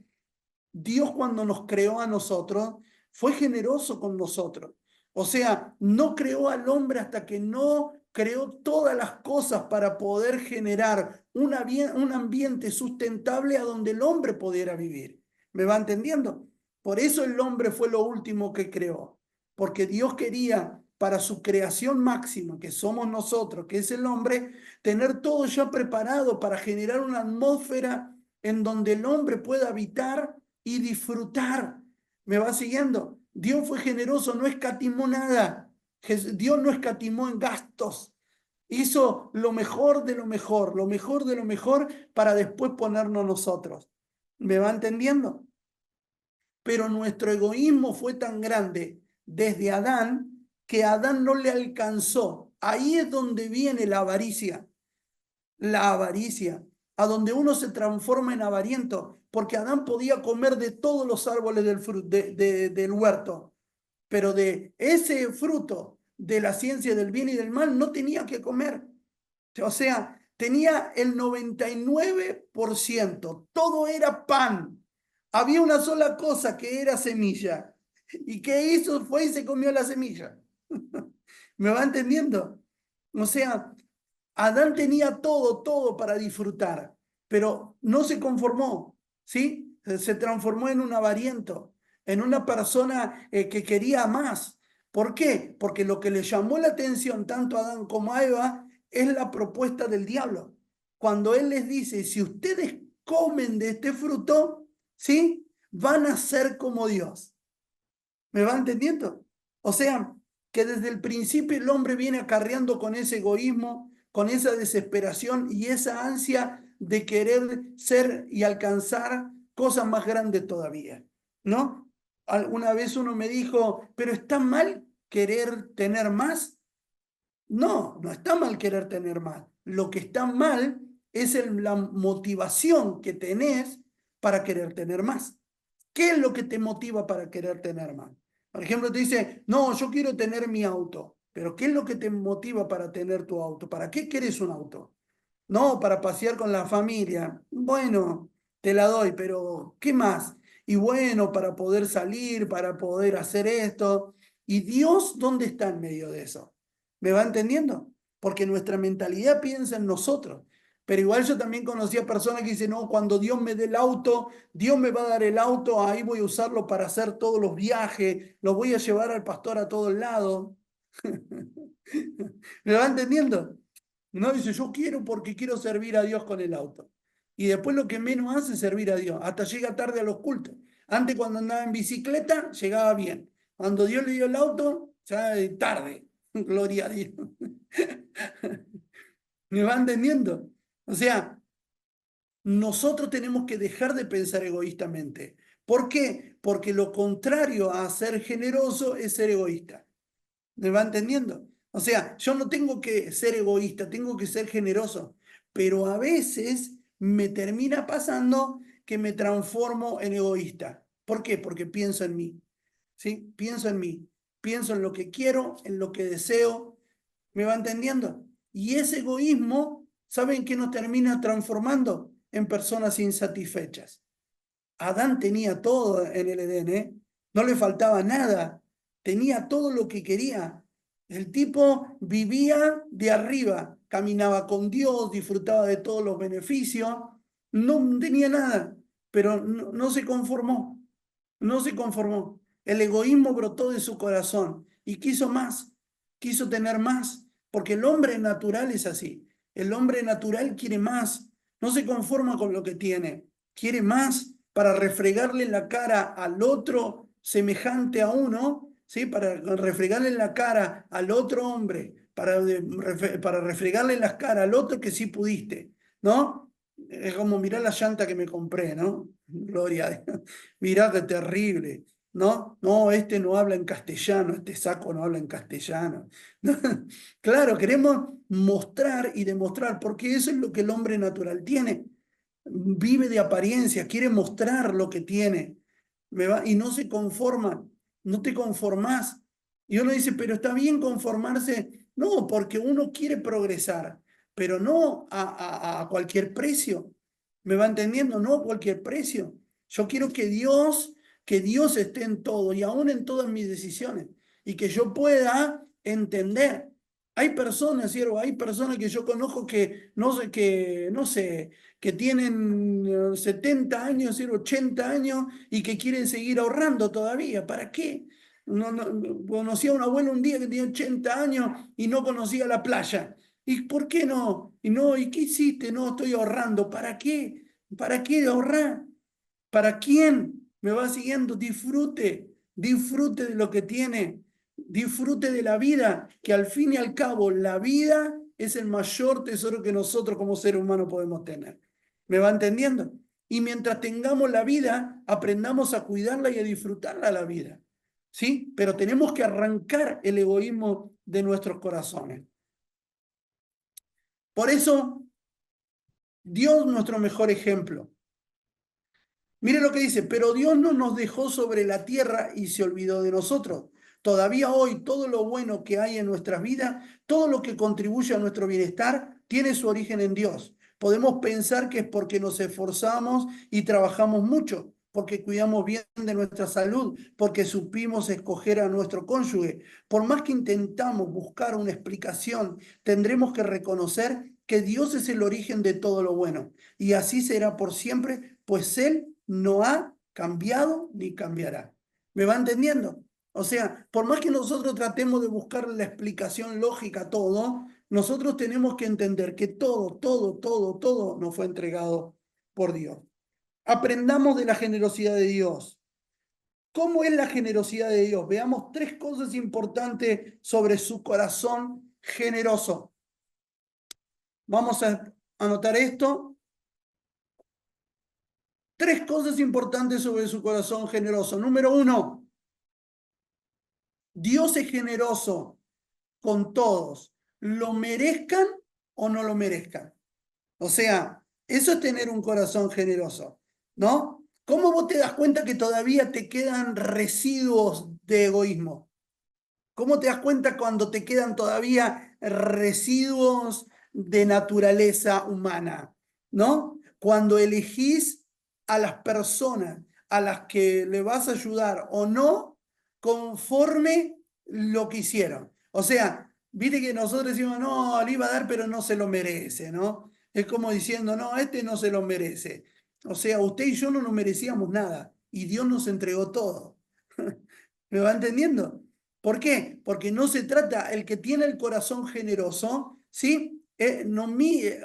Dios cuando nos creó a nosotros, fue generoso con nosotros. O sea, no creó al hombre hasta que no creó todas las cosas para poder generar un ambiente sustentable a donde el hombre pudiera vivir. ¿Me va entendiendo? Por eso el hombre fue lo último que creó. Porque Dios quería para su creación máxima, que somos nosotros, que es el hombre, tener todo ya preparado para generar una atmósfera en donde el hombre pueda habitar y disfrutar. ¿Me va siguiendo? Dios fue generoso, no escatimó nada. Dios no escatimó en gastos. Hizo lo mejor de lo mejor, lo mejor de lo mejor para después ponernos nosotros. ¿Me va entendiendo? Pero nuestro egoísmo fue tan grande desde Adán que a Adán no le alcanzó. Ahí es donde viene la avaricia. La avaricia, a donde uno se transforma en avariento, porque Adán podía comer de todos los árboles del huerto, pero de ese fruto de la ciencia del bien y del mal no tenía que comer. O sea, tenía el 99%, todo era pan. Había una sola cosa que era semilla. ¿Y qué hizo? Fue y se comió la semilla. ¿Me va entendiendo? O sea, Adán tenía todo para disfrutar, pero no se conformó, ¿sí? Se transformó en un avariento, en una persona que quería más. ¿Por qué? Porque lo que le llamó la atención tanto a Adán como a Eva es la propuesta del diablo. Cuando él les dice, si ustedes comen de este fruto, ¿sí? Van a ser como Dios. ¿Me va entendiendo? O sea, que desde el principio el hombre viene acarreando con ese egoísmo, con esa desesperación y esa ansia de querer ser y alcanzar cosas más grandes todavía, ¿no? Alguna vez uno me dijo, pero ¿está mal querer tener más? No, no está mal querer tener más. Lo que está mal es la motivación que tenés para querer tener más. ¿Qué es lo que te motiva para querer tener más? Por ejemplo, te dice, no, yo quiero tener mi auto. Pero ¿qué es lo que te motiva para tener tu auto? ¿Para qué quieres un auto? No, para pasear con la familia. Bueno, te la doy, pero ¿qué más? Y bueno, para poder salir, para poder hacer esto. ¿Y Dios dónde está en medio de eso? ¿Me va entendiendo? Porque nuestra mentalidad piensa en nosotros. Pero igual yo también conocía personas que dicen, no, cuando Dios me dé el auto, Dios me va a dar el auto, ahí voy a usarlo para hacer todos los viajes, lo voy a llevar al pastor a todos lados. ¿Me va entendiendo? No dice, yo quiero porque quiero servir a Dios con el auto. Y después lo que menos hace es servir a Dios. Hasta llega tarde a los cultos. Antes cuando andaba en bicicleta, llegaba bien. Cuando Dios le dio el auto, ya tarde. Gloria a Dios. ¿Me va entendiendo? O sea, nosotros tenemos que dejar de pensar egoístamente. ¿Por qué? Porque lo contrario a ser generoso es ser egoísta. ¿Me va entendiendo? O sea, yo no tengo que ser egoísta, tengo que ser generoso, pero a veces me termina pasando que me transformo en egoísta. ¿Por qué? Porque pienso en mí, ¿sí? Pienso en mí, pienso en lo que quiero, en lo que deseo, ¿me va entendiendo? Y ese egoísmo, ¿saben qué nos termina transformando? En personas insatisfechas. Adán tenía todo en el Edén, ¿eh? No le faltaba nada, tenía todo lo que quería. El tipo vivía de arriba, caminaba con Dios, disfrutaba de todos los beneficios, no tenía nada, pero no se conformó, no se conformó. El egoísmo brotó de su corazón y quiso más, quiso tener más, porque el hombre natural es así. El hombre natural quiere más, no se conforma con lo que tiene, quiere más. para refregarle la cara al otro semejante a uno, ¿sí? Para refregarle la cara al otro hombre, para refregarle la cara al otro que sí pudiste, ¿no? Es como mirar la llanta que me compré, ¿no? Gloria a Dios. Mirá qué terrible, ¿no? No, este no habla en castellano, este saco no habla en castellano. Claro, queremos mostrar y demostrar, porque eso es lo que el hombre natural tiene. Vive de apariencia, quiere mostrar lo que tiene. Y no se conforman, no te conformás. Y uno dice, pero está bien conformarse. No, porque uno quiere progresar, pero no a cualquier precio. ¿Me va entendiendo? No a cualquier precio. Yo quiero que Dios esté en todo y aún en todas mis decisiones y que yo pueda entender. Hay personas, siervo, hay personas que yo conozco que no sé, que tienen 70 años, 80 años y que quieren seguir ahorrando todavía. ¿Para qué? Conocí a un abuelo un día que tenía 80 años y no conocía la playa. ¿Y por qué no? ¿Y qué hiciste? No, estoy ahorrando. ¿Para qué? ¿Para qué ahorrar? ¿Para quién? Me va siguiendo. Disfrute de lo que tiene. Disfrute de la vida, que al fin y al cabo la vida es el mayor tesoro que nosotros como seres humanos podemos tener. ¿Me va entendiendo? Y mientras tengamos la vida, aprendamos a cuidarla y a disfrutarla la vida. ¿Sí? Pero tenemos que arrancar el egoísmo de nuestros corazones. Por eso, Dios nuestro mejor ejemplo. Mire lo que dice, pero Dios no nos dejó sobre la tierra y se olvidó de nosotros. Todavía hoy todo lo bueno que hay en nuestras vidas, todo lo que contribuye a nuestro bienestar, tiene su origen en Dios. Podemos pensar que es porque nos esforzamos y trabajamos mucho, porque cuidamos bien de nuestra salud, porque supimos escoger a nuestro cónyuge. Por más que intentamos buscar una explicación, tendremos que reconocer que Dios es el origen de todo lo bueno. Y así será por siempre, pues Él no ha cambiado ni cambiará. ¿Me va entendiendo? O sea, por más que nosotros tratemos de buscar la explicación lógica a todo, nosotros tenemos que entender que todo nos fue entregado por Dios. Aprendamos de la generosidad de Dios. ¿Cómo es la generosidad de Dios? Veamos tres cosas importantes sobre su corazón generoso. Vamos a anotar esto. Tres cosas importantes sobre su corazón generoso. Número uno, Dios es generoso con todos, lo merezcan o no lo merezcan. O sea, eso es tener un corazón generoso, ¿no? ¿Cómo vos te das cuenta que todavía te quedan residuos de egoísmo? ¿Cómo te das cuenta cuando te quedan todavía residuos de naturaleza humana? ¿No? Cuando elegís a las personas a las que le vas a ayudar o no, conforme lo que hicieron. O sea, viste que nosotros decimos, no, le iba a dar, pero no se lo merece, ¿no? Es como diciendo, no, este no se lo merece. O sea, usted y yo no nos merecíamos nada y Dios nos entregó todo. ¿Me va entendiendo? ¿Por qué? Porque no se trata, el que tiene el corazón generoso, ¿sí?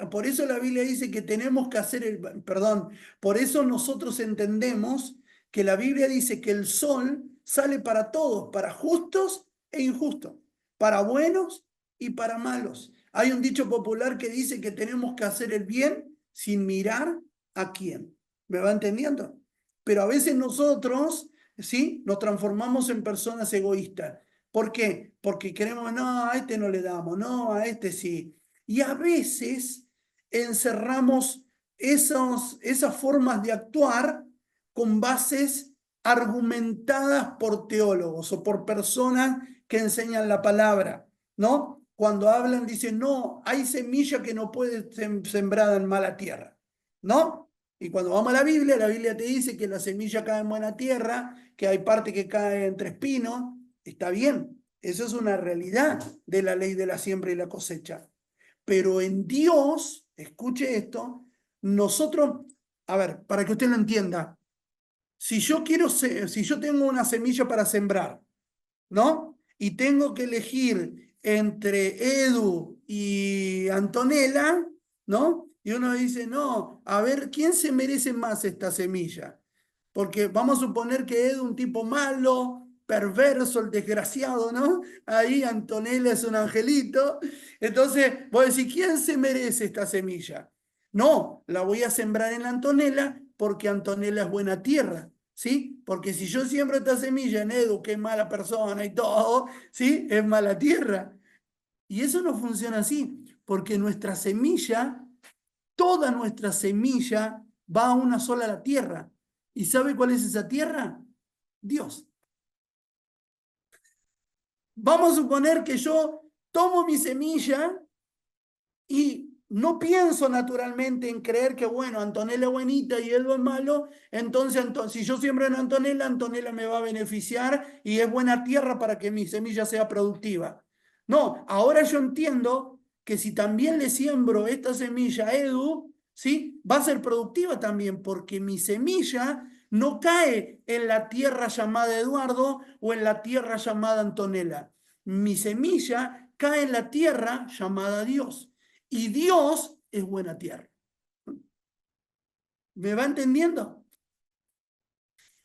Por eso la Biblia dice que tenemos que hacer perdón, por eso nosotros entendemos que la Biblia dice que el sol sale para todos, para justos e injustos, para buenos y para malos. Hay un dicho popular que dice que tenemos que hacer el bien sin mirar a quién. ¿Me va entendiendo? Pero a veces nosotros, ¿sí? Nos transformamos en personas egoístas. ¿Por qué? Porque queremos, no, a este no le damos, no, a este sí. Y a veces encerramos esas formas de actuar con bases argumentadas por teólogos o por personas que enseñan la palabra, ¿no? Cuando hablan dicen, no, hay semilla que no puede ser sembrada en mala tierra, ¿no? Y cuando vamos a la Biblia te dice que la semilla cae en buena tierra, que hay parte que cae entre espinos, está bien, eso es una realidad de la ley de la siembra y la cosecha. Pero en Dios, escuche esto, nosotros, a ver, para que usted lo entienda, si yo tengo una semilla para sembrar, ¿no? Y tengo que elegir entre Edu y Antonella, ¿no? Y uno dice, no, a ver, ¿quién se merece más esta semilla? porque vamos a suponer que es un tipo malo, perverso, el desgraciado, ¿no? Ahí Antonella es un angelito. Entonces, vos decís, ¿quién se merece esta semilla? No, la voy a sembrar en Antonella porque Antonella es buena tierra, ¿sí? Porque si yo siembro esta semilla en Edu, que es mala persona y todo, ¿sí? Es mala tierra. Y eso no funciona así, porque nuestra semilla, toda nuestra semilla va a una sola a la tierra. ¿Y sabe cuál es esa tierra? Dios. Vamos a suponer que yo tomo mi semilla y no pienso naturalmente en creer que, bueno, Antonella es buenita y él es malo, entonces si yo siembro en Antonella, Antonella me va a beneficiar y es buena tierra para que mi semilla sea productiva. No, ahora yo entiendo que si también le siembro esta semilla a Edu, ¿sí? Va a ser productiva también, porque mi semilla no cae en la tierra llamada Eduardo o en la tierra llamada Antonella. Mi semilla cae en la tierra llamada Dios. Y Dios es buena tierra. ¿Me va entendiendo?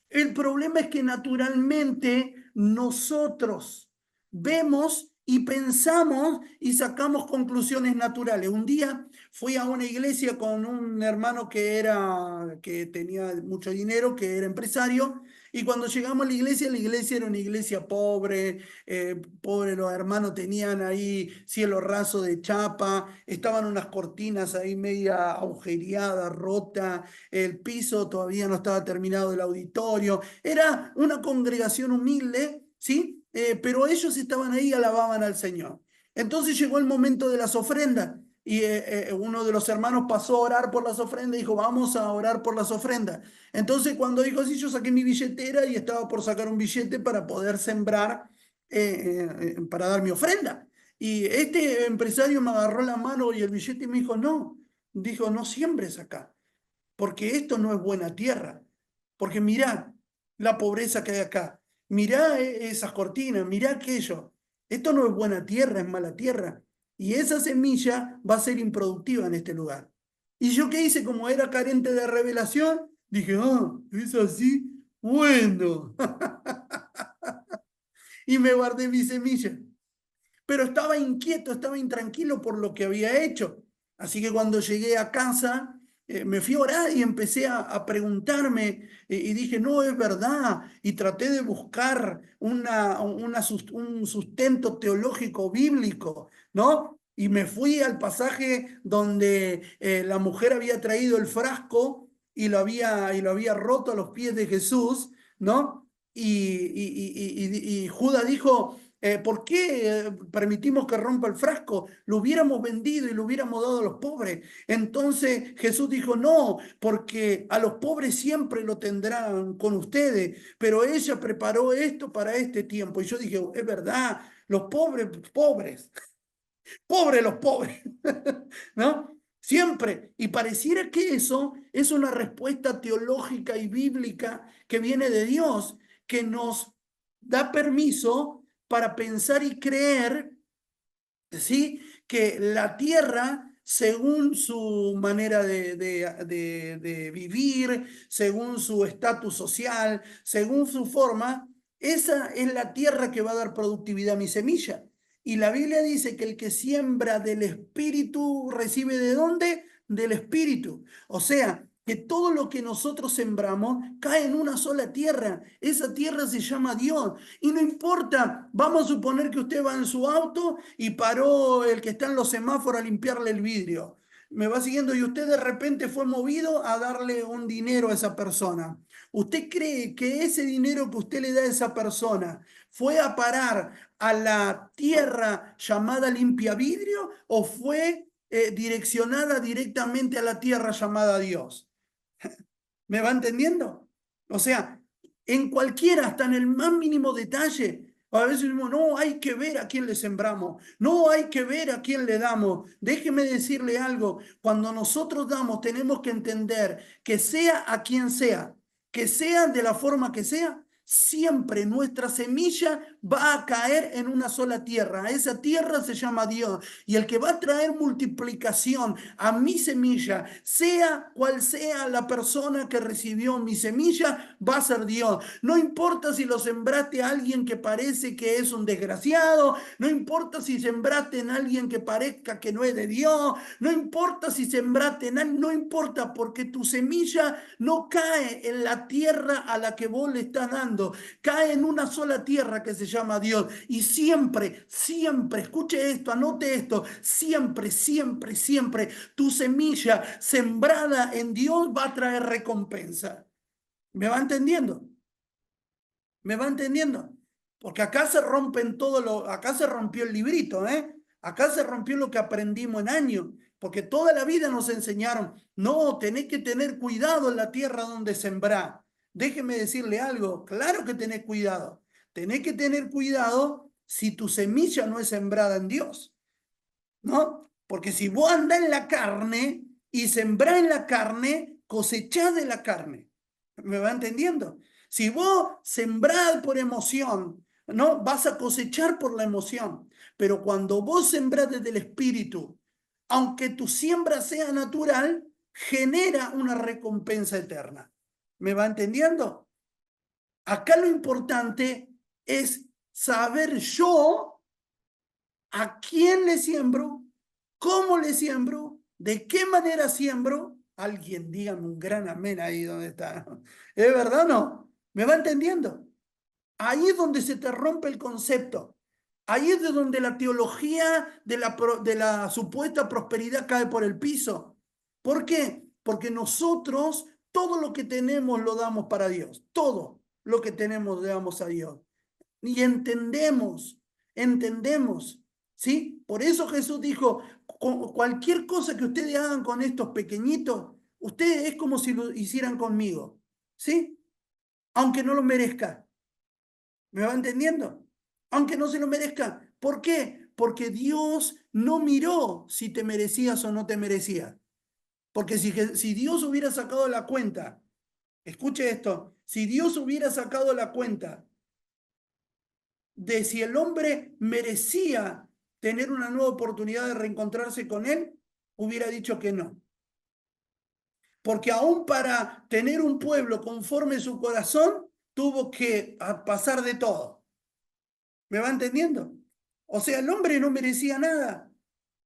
El problema es que naturalmente nosotros vemos y pensamos y sacamos conclusiones naturales. Un día fui a una iglesia con un hermano que tenía mucho dinero, que era empresario, y cuando llegamos a la iglesia era una iglesia pobre, pobre, los hermanos tenían ahí cielo raso de chapa, estaban unas cortinas ahí media agujereadas, rota, el piso todavía no estaba terminado del auditorio, era una congregación humilde, ¿sí? Pero ellos estaban ahí y alababan al Señor. Entonces llegó el momento de las ofrendas y uno de los hermanos pasó a orar por las ofrendas y dijo, vamos a orar por las ofrendas. Entonces cuando dijo así, yo saqué mi billetera y estaba por sacar un billete para poder sembrar, para dar mi ofrenda. Y este empresario me agarró la mano y el billete y me dijo, no siembres acá porque esto no es buena tierra. Porque mirá la pobreza que hay acá, mirá esas cortinas, mirá aquello. Esto no es buena tierra, es mala tierra. Y esa semilla va a ser improductiva en este lugar. ¿Y yo qué hice? Como era carente de revelación, dije, es así, bueno. Y me guardé mi semilla. Pero estaba inquieto, estaba intranquilo por lo que había hecho. Así que cuando llegué a casa, me fui a orar y empecé a preguntarme y dije, no, es verdad. Y traté de buscar un sustento teológico bíblico, ¿no? Y me fui al pasaje donde la mujer había traído el frasco y lo había roto a los pies de Jesús, ¿no? Y Judas dijo, ¿por qué permitimos que rompa el frasco? Lo hubiéramos vendido y lo hubiéramos dado a los pobres. Entonces Jesús dijo, no, porque a los pobres siempre lo tendrán con ustedes, pero ella preparó esto para este tiempo. Y yo dije, es verdad, los pobres, pobres, pobres los pobres, ¿no? Siempre. Y pareciera que eso es una respuesta teológica y bíblica que viene de Dios, que nos da permiso para pensar y creer, ¿sí? Que la tierra, según su manera de vivir, según su estatus social, según su forma, esa es la tierra que va a dar productividad a mi semilla. Y la Biblia dice que el que siembra del Espíritu recibe ¿de dónde? Del Espíritu. O sea, que todo lo que nosotros sembramos cae en una sola tierra. Esa tierra se llama Dios. Y no importa, vamos a suponer que usted va en su auto y paró el que está en los semáforos a limpiarle el vidrio. Me va siguiendo y usted de repente fue movido a darle un dinero a esa persona. ¿Usted cree que ese dinero que usted le da a esa persona fue a parar a la tierra llamada limpia vidrio o fue direccionada directamente a la tierra llamada Dios? ¿Me va entendiendo? O sea, en cualquiera, hasta en el más mínimo detalle. A veces decimos, no, hay que ver a quién le sembramos, no hay que ver a quién le damos. Déjeme decirle algo, cuando nosotros damos tenemos que entender que sea a quien sea, que sea de la forma que sea, siempre nuestra semilla va a caer en una sola tierra. Esa tierra se llama Dios. Y el que va a traer multiplicación a mi semilla, sea cual sea la persona que recibió mi semilla, va a ser Dios. No importa si lo sembraste a alguien que parece que es un desgraciado, no importa si sembraste en alguien que parezca que no es de Dios, no importa si sembraste en alguien, no importa, porque tu semilla no cae en la tierra a la que vos le estás dando, cae en una sola tierra que se llama Dios. Y siempre, siempre, escuche esto, anote esto, siempre, siempre, siempre, tu semilla sembrada en Dios va a traer recompensa. ¿Me va entendiendo? ¿Me va entendiendo? Porque acá se rompen todo lo, acá se rompió el librito, ¿eh? Acá se rompió lo que aprendimos en años, porque toda la vida nos enseñaron, no, tenés que tener cuidado en la tierra donde sembrás. Déjeme decirle algo, claro que tenés cuidado. Tenés que tener cuidado si tu semilla no es sembrada en Dios, ¿no? Porque si vos andás en la carne y sembrás en la carne, cosechás de la carne. ¿Me va entendiendo? Si vos sembrás por emoción, ¿no? Vas a cosechar por la emoción. Pero cuando vos sembrás desde el espíritu, aunque tu siembra sea natural, genera una recompensa eterna. ¿Me va entendiendo? Acá lo importante es saber yo a quién le siembro, cómo le siembro, de qué manera siembro. Alguien dígame un gran amén ahí donde está. ¿Es verdad o no? ¿Me va entendiendo? Ahí es donde se te rompe el concepto. Ahí es de donde la teología de la supuesta prosperidad cae por el piso. ¿Por qué? Porque nosotros todo lo que tenemos lo damos para Dios. Todo lo que tenemos le damos a Dios. Y entendemos, ¿sí? Por eso Jesús dijo, cualquier cosa que ustedes hagan con estos pequeñitos, ustedes es como si lo hicieran conmigo, ¿sí? Aunque no lo merezca. ¿Me va entendiendo? Aunque no se lo merezca. ¿Por qué? Porque Dios no miró si te merecías o no te merecías. Porque si Dios hubiera sacado la cuenta, escuche esto, si Dios hubiera sacado la cuenta de si el hombre merecía tener una nueva oportunidad de reencontrarse con él, hubiera dicho que no. Porque aún para tener un pueblo conforme su corazón, tuvo que pasar de todo. ¿Me va entendiendo? O sea, el hombre no merecía nada,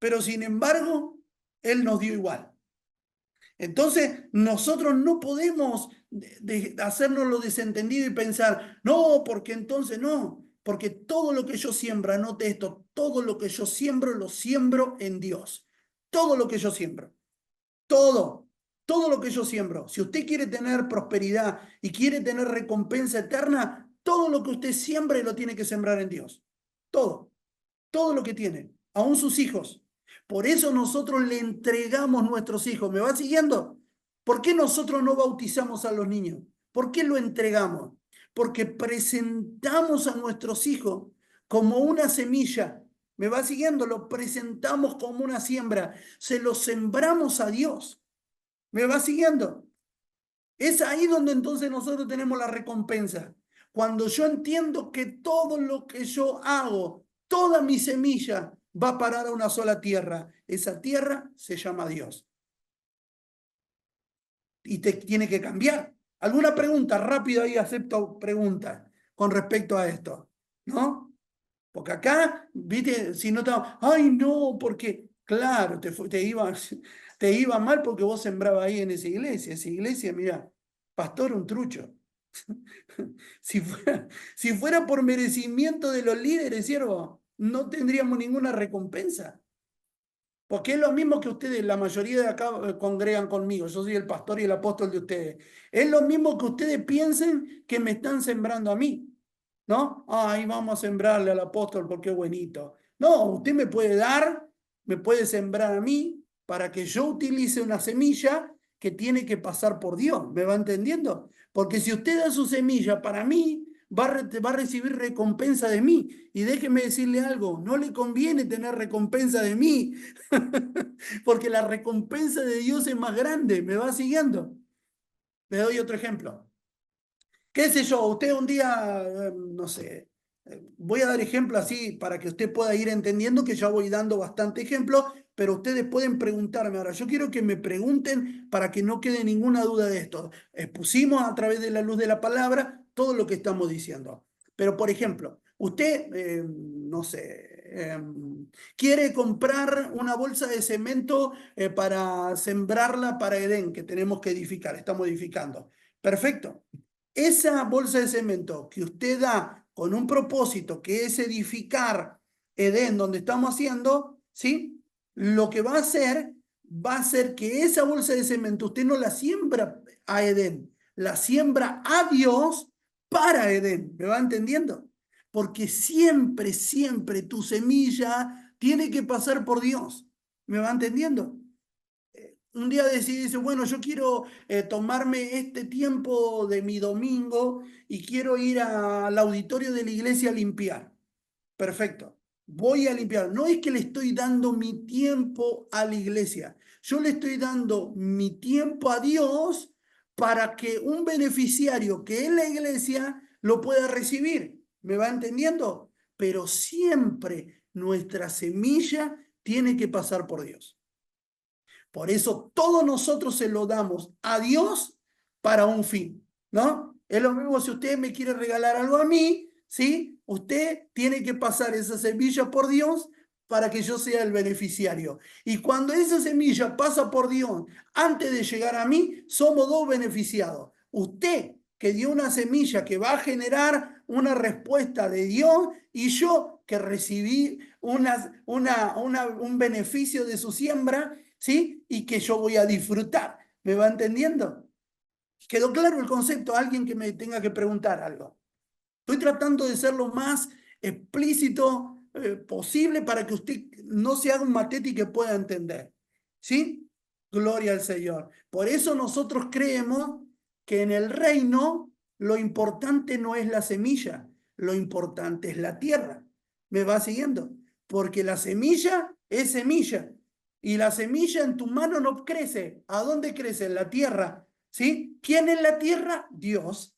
pero sin embargo, él nos dio igual. Entonces, nosotros no podemos hacernos lo desentendido y pensar, no, porque entonces no, porque todo lo que yo siembro, anote esto, todo lo que yo siembro, lo siembro en Dios. Todo lo que yo siembro, todo, todo lo que yo siembro. Si usted quiere tener prosperidad y quiere tener recompensa eterna, todo lo que usted siembre lo tiene que sembrar en Dios. Todo, todo lo que tiene, aún sus hijos. Por eso nosotros le entregamos nuestros hijos. ¿Me va siguiendo? ¿Por qué nosotros no bautizamos a los niños? ¿Por qué lo entregamos? Porque presentamos a nuestros hijos como una semilla. ¿Me va siguiendo? Lo presentamos como una siembra. Se lo sembramos a Dios. ¿Me va siguiendo? Es ahí donde entonces nosotros tenemos la recompensa. Cuando yo entiendo que todo lo que yo hago, toda mi semilla va a parar a una sola tierra. Esa tierra se llama Dios. Y te tiene que cambiar. ¿Alguna pregunta? Rápido ahí acepto preguntas con respecto a esto. ¿No? Porque acá, viste, si no te... Ay, no, porque, claro, te iba mal porque vos sembrabas ahí en esa iglesia. Esa iglesia, mira, pastor un trucho. Si fuera por merecimiento de los líderes, siervo, no tendríamos ninguna recompensa. Porque es lo mismo que ustedes, la mayoría de acá congregan conmigo. Yo soy el pastor y el apóstol de ustedes. Es lo mismo que ustedes piensen que me están sembrando a mí. ¿No? Ay, vamos a sembrarle al apóstol porque es buenito. No, usted me puede dar, me puede sembrar a mí para que yo utilice una semilla que tiene que pasar por Dios. ¿Me va entendiendo? Porque si usted da su semilla para mí, va a recibir recompensa de mí. Y déjeme decirle algo, no le conviene tener recompensa de mí, porque la recompensa de Dios es más grande. ¿Me va siguiendo? Le doy otro ejemplo. qué sé yo, usted un día, no sé, voy a dar ejemplo así para que usted pueda ir entendiendo que ya voy dando bastante ejemplo, pero ustedes pueden preguntarme ahora. Yo quiero que me pregunten para que no quede ninguna duda de esto. Expusimos a través de la luz de la palabra todo lo que estamos diciendo. Pero, por ejemplo, usted, no sé, quiere comprar una bolsa de cemento para sembrarla para Edén, que tenemos que edificar, estamos edificando. Perfecto. Esa bolsa de cemento que usted da con un propósito que es edificar Edén, donde estamos haciendo, ¿sí? Lo que va a hacer que esa bolsa de cemento usted no la siembra a Edén, la siembra a Dios para Edén. ¿Me va entendiendo? Porque siempre, siempre tu semilla tiene que pasar por Dios. ¿Me va entendiendo? Un día dice, bueno, yo quiero tomarme este tiempo de mi domingo y quiero ir al auditorio de la iglesia a limpiar. Perfecto. Voy a limpiar. No es que le estoy dando mi tiempo a la iglesia. Yo le estoy dando mi tiempo a Dios para que un beneficiario que es la iglesia lo pueda recibir. ¿Me va entendiendo? Pero siempre nuestra semilla tiene que pasar por Dios. Por eso todos nosotros se lo damos a Dios para un fin, ¿no? Es lo mismo si usted me quiere regalar algo a mí, ¿sí? Usted tiene que pasar esa semilla por Dios para que yo sea el beneficiario. Y cuando esa semilla pasa por Dios, antes de llegar a mí, somos dos beneficiados. Usted que dio una semilla que va a generar una respuesta de Dios y yo que recibí un beneficio de su siembra, ¿sí? Y que yo voy a disfrutar. ¿Me va entendiendo? ¿Quedó claro el concepto? Alguien que me tenga que preguntar algo. Estoy tratando de ser lo más explícito posible para que usted no se haga un matete y que pueda entender. ¿Sí? Gloria al Señor. Por eso nosotros creemos que en el reino lo importante no es la semilla, lo importante es la tierra. ¿Me va siguiendo? Porque la semilla es semilla. Y la semilla en tu mano no crece. ¿A dónde crece? En la tierra. ¿Sí? ¿Quién es la tierra? Dios.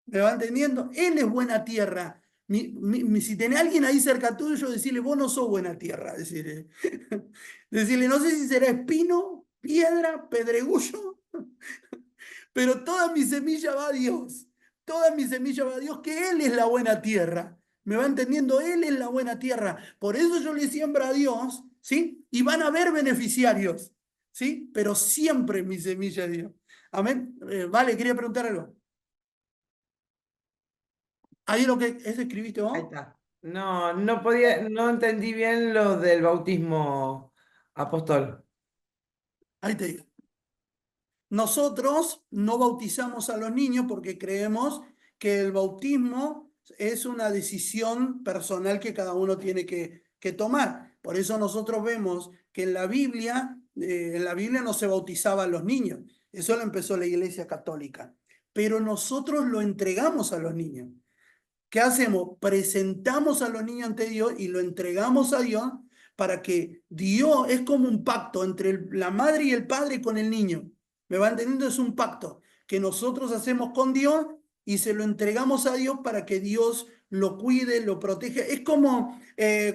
¿Me va entendiendo? Él es buena tierra. Si tenés a alguien ahí cerca tuyo, decirle, vos no sos buena tierra. Decirle, decirle, no sé si será espino, piedra, pedregullo, pero toda mi semilla va a Dios. Toda mi semilla va a Dios, que Él es la buena tierra. ¿Me va entendiendo? Él es la buena tierra. Por eso yo le siembro a Dios, ¿sí? Y van a haber beneficiarios, ¿sí? Pero siempre mi semilla es Dios. Amén. Vale, quería preguntar algo. Ahí lo que es escribiste Ahí vos. está. No, no podía, no entendí bien lo del bautismo apóstol. Ahí te digo. Nosotros no bautizamos a los niños porque creemos que el bautismo es una decisión personal que cada uno tiene que tomar. Por eso nosotros vemos que en la Biblia no se bautizaban los niños. Eso lo empezó la Iglesia Católica. Pero nosotros lo entregamos a los niños. ¿Qué hacemos? Presentamos a los niños ante Dios y lo entregamos a Dios para que Dios es como un pacto entre la madre y el padre con el niño. ¿Me va entendiendo? Es un pacto que nosotros hacemos con Dios y se lo entregamos a Dios para que Dios lo cuide, lo protege. Es como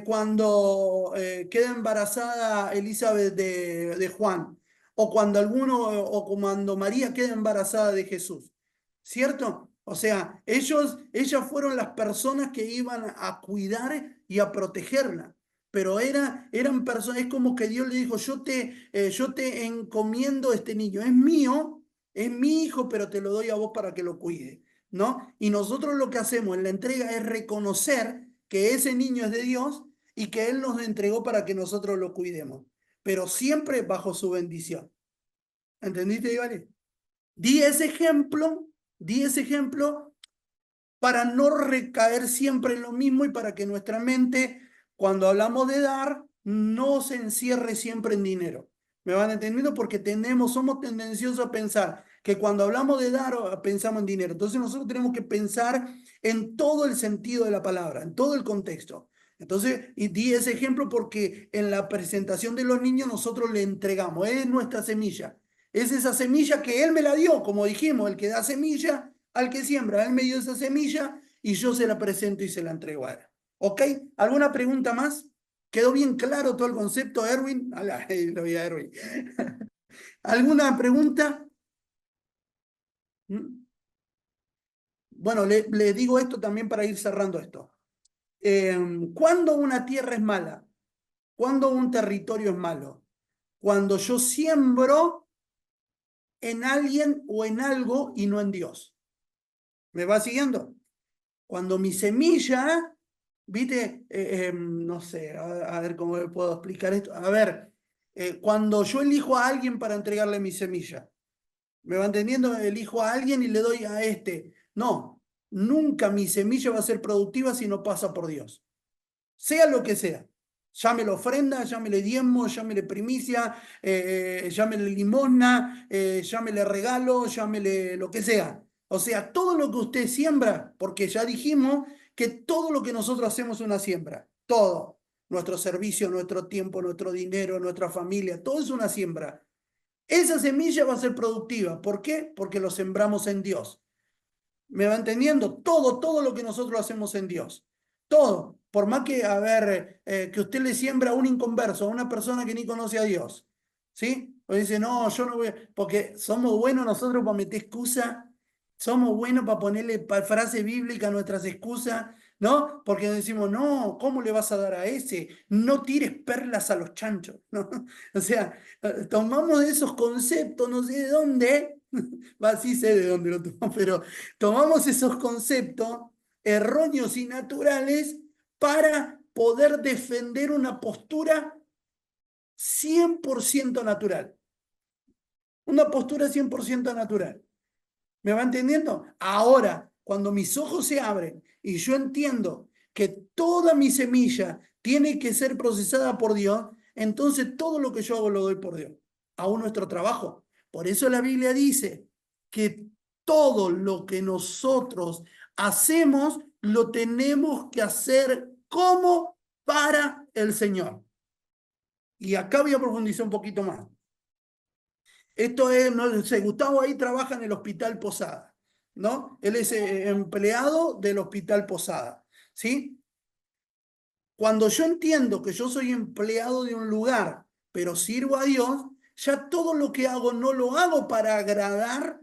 cuando queda embarazada Elizabeth de Juan, o cuando o cuando María queda embarazada de Jesús. ¿Cierto? O sea, ellas fueron las personas que iban a cuidar y a protegerla. Pero eran personas, es como que Dios le dijo, yo te encomiendo este niño, es mío, es mi hijo, pero te lo doy a vos para que lo cuide, ¿no? Y nosotros lo que hacemos en la entrega es reconocer que ese niño es de Dios y que Él nos entregó para que nosotros lo cuidemos, pero siempre bajo su bendición. ¿Entendiste, Iván? Di ese ejemplo, di ese ejemplo para no recaer siempre en lo mismo y para que nuestra mente, cuando hablamos de dar, no se encierre siempre en dinero. ¿Me van entendiendo? Porque somos tendenciosos a pensar que cuando hablamos de dar pensamos en dinero. Entonces nosotros tenemos que pensar en todo el sentido de la palabra, en todo el contexto. Entonces, y di ese ejemplo porque en la presentación de los niños nosotros le entregamos, es nuestra semilla. Es esa semilla que Él me la dio, como dijimos, el que da semilla al que siembra. Él me dio esa semilla y yo se la presento y se la entrego a él. ¿Ok? ¿Alguna pregunta más? ¿Quedó bien claro todo el concepto, Erwin? Lo vi a Erwin. ¿Alguna pregunta? Bueno, le digo esto también para ir cerrando esto. ¿Cuándo una tierra es mala? ¿Cuándo un territorio es malo? Cuando yo siembro en alguien o en algo y no en Dios. ¿Me va siguiendo? Cuando mi semilla, ¿viste? No sé, a ver cómo le puedo explicar esto. A ver, cuando yo elijo a alguien para entregarle mi semilla, ¿me va entendiendo? Elijo a alguien y le doy a este. No, nunca mi semilla va a ser productiva si no pasa por Dios. Sea lo que sea. Llámele ofrenda, llámele diezmo, llámele primicia, llámele limosna, llámele regalo, llámele lo que sea. O sea, todo lo que usted siembra, porque ya dijimos que todo lo que nosotros hacemos es una siembra. Todo. Nuestro servicio, nuestro tiempo, nuestro dinero, nuestra familia, todo es una siembra. Esa semilla va a ser productiva. ¿Por qué? Porque lo sembramos en Dios. ¿Me va entendiendo? Todo lo que nosotros hacemos en Dios. Todo. Por más que, a ver, que usted le siembra a un inconverso, a una persona que ni conoce a Dios. ¿Sí? O dice, no, yo no voy. Porque somos buenos nosotros para meter excusa. Somos buenos para ponerle frase bíblica a nuestras excusas. ¿No? Porque decimos, no, ¿cómo le vas a dar a ese? No tires perlas a los chanchos. ¿No? O sea, tomamos esos conceptos, no sé de dónde. Sí sé de dónde lo tomamos, pero tomamos esos conceptos erróneos y naturales para poder defender una postura 100% natural. Una postura 100% natural. ¿Me va entendiendo? Ahora, cuando mis ojos se abren y yo entiendo que toda mi semilla tiene que ser procesada por Dios, entonces todo lo que yo hago lo doy por Dios. Aún nuestro trabajo. Por eso la Biblia dice que todo lo que nosotros hacemos lo tenemos que hacer como para el Señor. Y acá voy a profundizar un poquito más. Esto es, no sé, Gustavo ahí trabaja en el Hospital Posada, ¿no? Él es empleado del Hospital Posada, ¿sí? Cuando yo entiendo que yo soy empleado de un lugar, pero sirvo a Dios, ya todo lo que hago no lo hago para agradar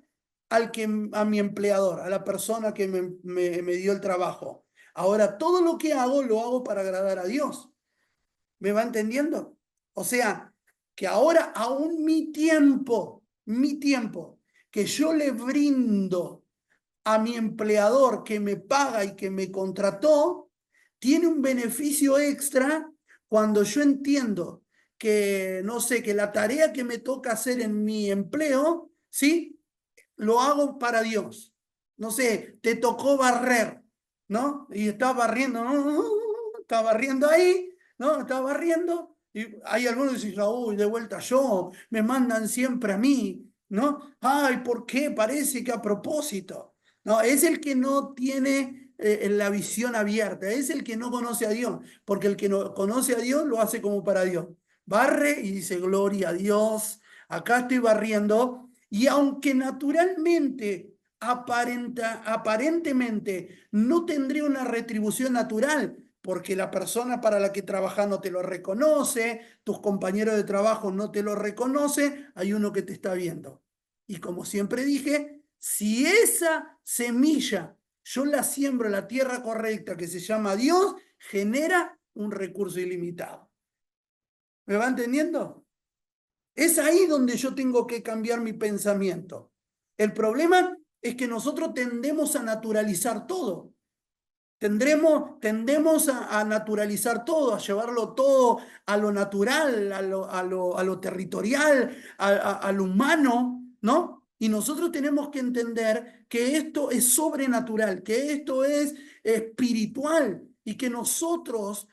a mi empleador, a la persona que me dio el trabajo. Ahora, todo lo que hago lo hago para agradar a Dios. ¿Me va entendiendo? O sea, que ahora aún mi tiempo, que yo le brindo a mi empleador que me paga y que me contrató, tiene un beneficio extra cuando yo entiendo que, no sé, que la tarea que me toca hacer en mi empleo, ¿sí? Lo hago para Dios. No sé, te tocó barrer, ¿no? Y estás barriendo, ¿no? Estás barriendo ahí, ¿no? Estás barriendo. Y hay algunos que dicen, uy, de vuelta yo, me mandan siempre a mí, ¿no? Ay, ¿por qué? Parece que a propósito. No, es el que no tiene la visión abierta, es el que no conoce a Dios, porque el que no conoce a Dios lo hace como para Dios. Barre y dice, gloria a Dios, acá estoy barriendo, y aunque naturalmente, aparentemente, no tendría una retribución natural, porque la persona para la que trabajas no te lo reconoce, tus compañeros de trabajo no te lo reconocen, hay uno que te está viendo. Y como siempre dije, si esa semilla yo la siembro en la tierra correcta que se llama Dios, genera un recurso ilimitado. ¿Me va entendiendo? Es ahí donde yo tengo que cambiar mi pensamiento. El problema es que nosotros tendemos a naturalizar todo. Tendemos a naturalizar todo, a llevarlo todo a lo natural, a lo territorial, a lo humano, ¿no? Y nosotros tenemos que entender que esto es sobrenatural, que esto es espiritual y que nosotros,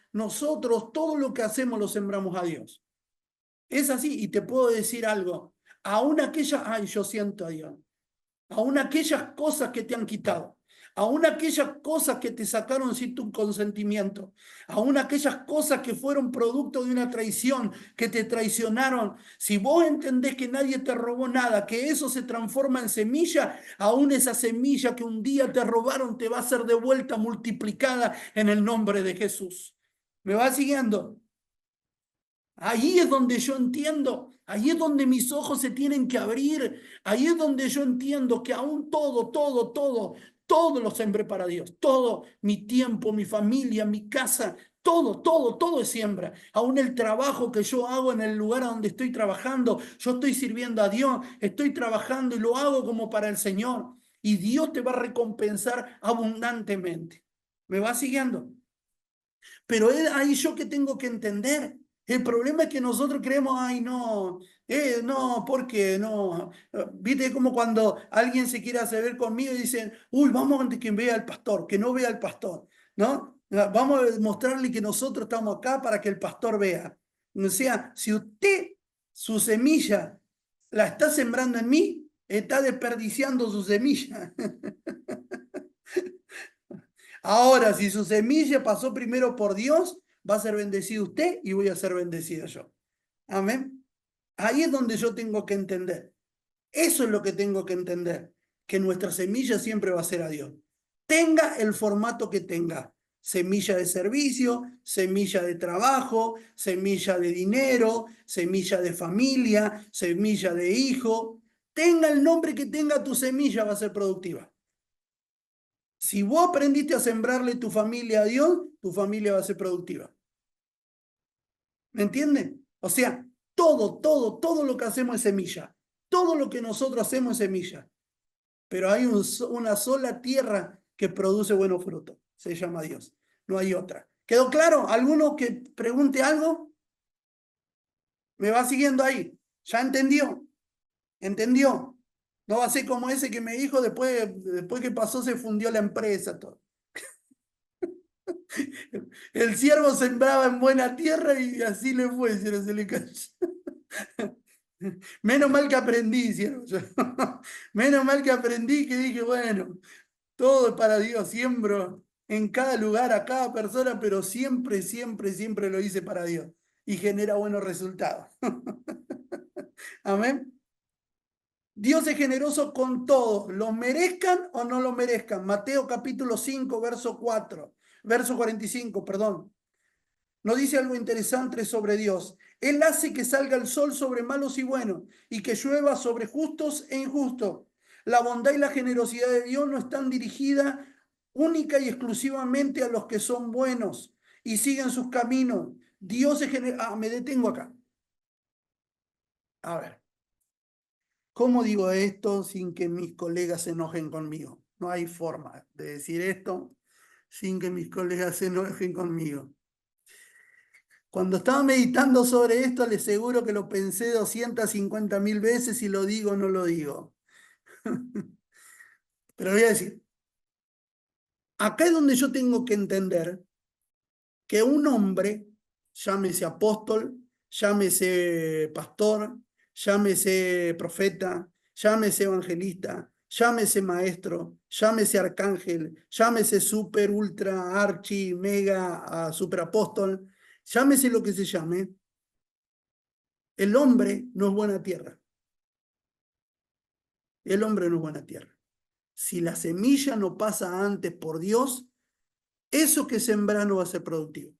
todo lo que hacemos lo sembramos a Dios. Es así, y te puedo decir algo, aún aquellas, ay, yo siento a Dios, aún aquellas cosas que te han quitado, aún aquellas cosas que te sacaron sin tu consentimiento, aún aquellas cosas que fueron producto de una traición, que te traicionaron. Si vos entendés que nadie te robó nada, que eso se transforma en semilla, aún esa semilla que un día te robaron te va a ser de vuelta multiplicada en el nombre de Jesús. ¿Me va siguiendo? Ahí es donde yo entiendo, ahí es donde mis ojos se tienen que abrir, ahí es donde yo entiendo que aún todo lo sembré para Dios, todo, mi tiempo, mi familia, mi casa, todo es siembra. Aún el trabajo que yo hago en el lugar a donde estoy trabajando, yo estoy sirviendo a Dios, estoy trabajando y lo hago como para el Señor. Y Dios te va a recompensar abundantemente. ¿Me va siguiendo? Pero es ahí yo que tengo que entender. El problema es que nosotros creemos, ay, no, ¿por qué? No. Viste como cuando alguien se quiere hacer ver conmigo y dicen, uy, vamos antes que vea al pastor, que no vea al pastor, ¿no? Vamos a mostrarle que nosotros estamos acá para que el pastor vea. O sea, si usted su semilla la está sembrando en mí, está desperdiciando su semilla. Ahora, si su semilla pasó primero por Dios, va a ser bendecido usted y voy a ser bendecido yo. Amén. Ahí es donde yo tengo que entender. Eso es lo que tengo que entender. Que nuestra semilla siempre va a ser a Dios. Tenga el formato que tenga. Semilla de servicio, semilla de trabajo, semilla de dinero, semilla de familia, semilla de hijo. Tenga el nombre que tenga tu semilla, va a ser productiva. Si vos aprendiste a sembrarle tu familia a Dios, tu familia va a ser productiva. ¿Me entienden? O sea, todo lo que hacemos es semilla. Todo lo que nosotros hacemos es semilla. Pero hay una sola tierra que produce buenos frutos. Se llama Dios. No hay otra. ¿Quedó claro? ¿Alguno que pregunte algo? ¿Me va siguiendo ahí? ¿Ya entendió? ¿Entendió? No va a ser como ese que me dijo después que pasó se fundió la empresa. Todo. El siervo sembraba en buena tierra y así le fue, se le cayó. Menos mal que aprendí, siervo. Menos mal que aprendí que dije, bueno, todo es para Dios, siembro en cada lugar, a cada persona, pero siempre lo hice para Dios y genera buenos resultados. Amén. Dios es generoso con todos, lo merezcan o no lo merezcan. Mateo capítulo 5, verso 45, perdón. Nos dice algo interesante sobre Dios. Él hace que salga el sol sobre malos y buenos y que llueva sobre justos e injustos. La bondad y la generosidad de Dios no están dirigidas única y exclusivamente a los que son buenos y siguen sus caminos. Dios es generoso. Me detengo acá. A ver, ¿cómo digo esto sin que mis colegas se enojen conmigo? No hay forma de decir esto sin que mis colegas se enojen conmigo. Cuando estaba meditando sobre esto, les aseguro que lo pensé 250.000 veces y lo digo o no lo digo. Pero voy a decir, acá es donde yo tengo que entender que un hombre, llámese apóstol, llámese pastor, llámese profeta, llámese evangelista, llámese maestro, llámese arcángel, llámese super, ultra, archi, mega, super apóstol, llámese lo que se llame, el hombre no es buena tierra. El hombre no es buena tierra. Si la semilla no pasa antes por Dios, eso que sembra no va a ser productivo.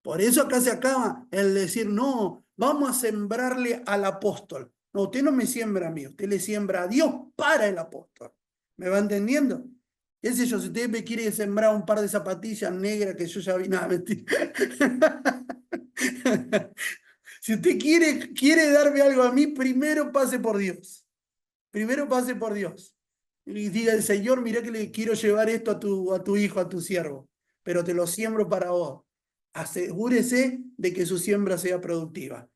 Por eso acá se acaba el decir, no, vamos a sembrarle al apóstol. No, usted no me siembra a mí, usted le siembra a Dios para el apóstol. ¿Me va entendiendo? ¿Qué sé yo? Si usted me quiere sembrar un par de zapatillas negras que yo ya vi, nada, mentira. Si usted quiere darme algo a mí, primero pase por Dios. Primero pase por Dios. Y diga el Señor, mira que le quiero llevar esto a tu hijo, a tu siervo, pero te lo siembro para vos. Asegúrese de que su siembra sea productiva.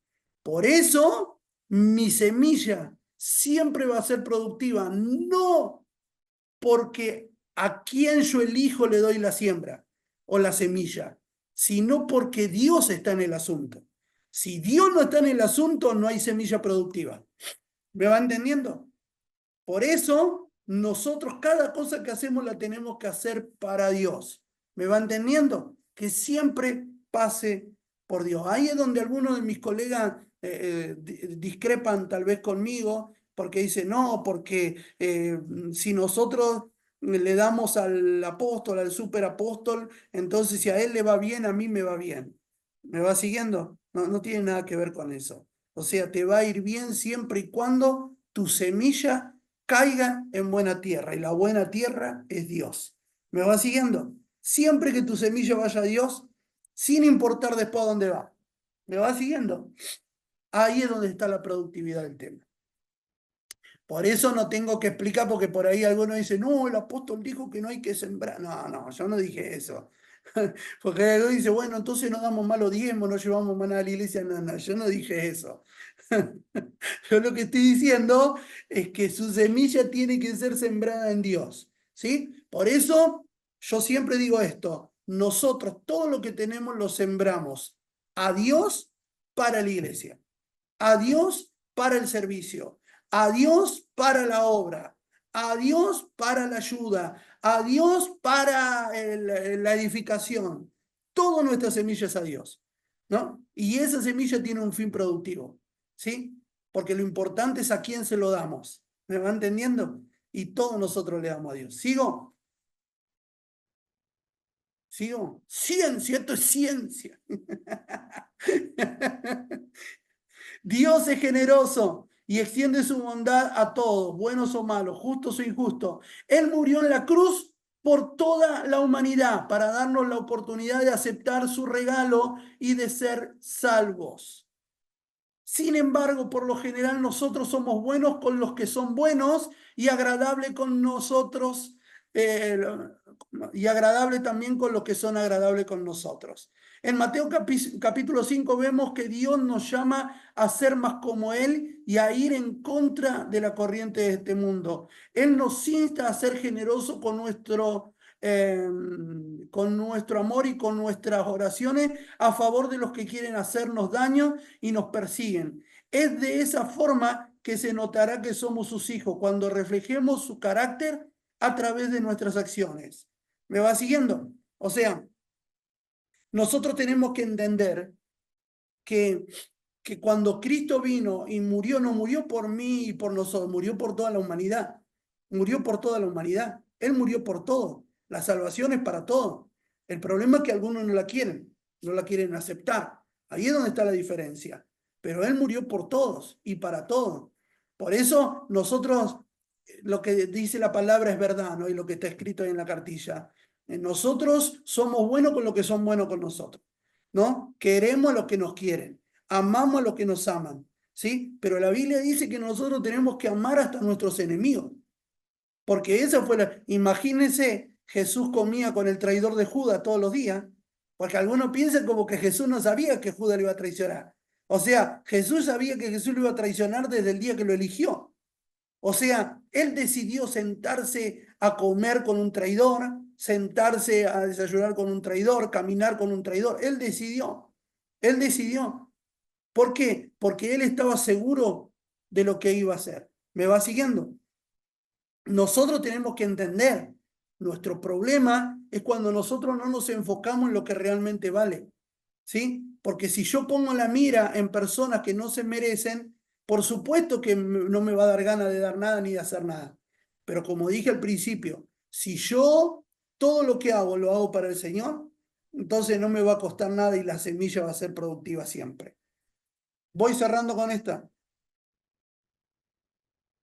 Por eso, mi semilla siempre va a ser productiva, no porque a quien yo elijo le doy la siembra o la semilla, sino porque Dios está en el asunto. Si Dios no está en el asunto, no hay semilla productiva. ¿Me va entendiendo? Por eso nosotros cada cosa que hacemos la tenemos que hacer para Dios. ¿Me va entendiendo? Que siempre pase por Dios. Ahí es donde algunos de mis colegas discrepan tal vez conmigo, porque dicen, no, porque si nosotros le damos al apóstol, al superapóstol, entonces si a él le va bien, a mí me va bien. ¿Me va siguiendo? No, no tiene nada que ver con eso. O sea, te va a ir bien siempre y cuando tu semilla caiga en buena tierra. Y la buena tierra es Dios. ¿Me va siguiendo? Siempre que tu semilla vaya a Dios, sin importar después a dónde va. ¿Me va siguiendo? Ahí es donde está la productividad del tema. Por eso no tengo que explicar, porque por ahí algunos dicen, no, el apóstol dijo que no hay que sembrar. No, no, yo no dije eso. Porque alguien dice, bueno, entonces no damos malos diezmos, no llevamos maná a la iglesia. No, no, yo no dije eso. Yo lo que estoy diciendo es que su semilla tiene que ser sembrada en Dios. ¿Sí? Por eso yo siempre digo esto, nosotros todo lo que tenemos lo sembramos a Dios para la iglesia, a Dios para el servicio, a Dios para la obra, a Dios para la ayuda, a Dios para la edificación. Todo nuestra semilla es a Dios, ¿no? Y esa semilla tiene un fin productivo, ¿sí? Porque lo importante es a quién se lo damos. ¿Me va entendiendo? Y todos nosotros le damos a Dios. ¿Sigo? ¿Sigo? Ciencia, esto es ciencia. Dios es generoso y extiende su bondad a todos, buenos o malos, justos o injustos. Él murió en la cruz por toda la humanidad para darnos la oportunidad de aceptar su regalo y de ser salvos. Sin embargo, por lo general nosotros somos buenos con los que son buenos y agradable con nosotros eh, y agradable también con los que son agradables con nosotros. En Mateo capítulo 5 vemos que Dios nos llama a ser más como Él y a ir en contra de la corriente de este mundo. Él nos insta a ser generosos con nuestro amor y con nuestras oraciones a favor de los que quieren hacernos daño y nos persiguen. Es de esa forma que se notará que somos sus hijos, cuando reflejemos su carácter a través de nuestras acciones. ¿Me va siguiendo? O sea, nosotros tenemos que entender que, que cuando Cristo vino y murió, no murió por mí y por nosotros, murió por toda la humanidad. Murió por toda la humanidad. Él murió por todo. La salvación es para todo. El problema es que algunos no la quieren aceptar. Ahí es donde está la diferencia. Pero Él murió por todos y para todos. Por eso nosotros, lo que dice la palabra es verdad, ¿no? Y lo que está escrito ahí en la cartilla. Nosotros somos buenos con los que son buenos con nosotros, ¿no? Queremos a los que nos quieren, amamos a los que nos aman, ¿sí? Pero la Biblia dice que nosotros tenemos que amar hasta nuestros enemigos, porque esa fue la... Imagínense, Jesús comía con el traidor de Judas todos los días, porque algunos piensan como que Jesús no sabía que Judas le iba a traicionar. O sea, Jesús sabía que Jesús lo iba a traicionar desde el día que lo eligió. O sea, él decidió sentarse a comer con un traidor, sentarse a desayunar con un traidor, caminar con un traidor. Él decidió. Él decidió. ¿Por qué? Porque él estaba seguro de lo que iba a hacer. ¿Me va siguiendo? Nosotros tenemos que entender, nuestro problema es cuando nosotros no nos enfocamos en lo que realmente vale, ¿sí? Porque si yo pongo la mira en personas que no se merecen, por supuesto que no me va a dar ganas de dar nada ni de hacer nada. Pero como dije al principio, si yo todo lo que hago lo hago para el Señor, entonces no me va a costar nada y la semilla va a ser productiva siempre. Voy cerrando con esta.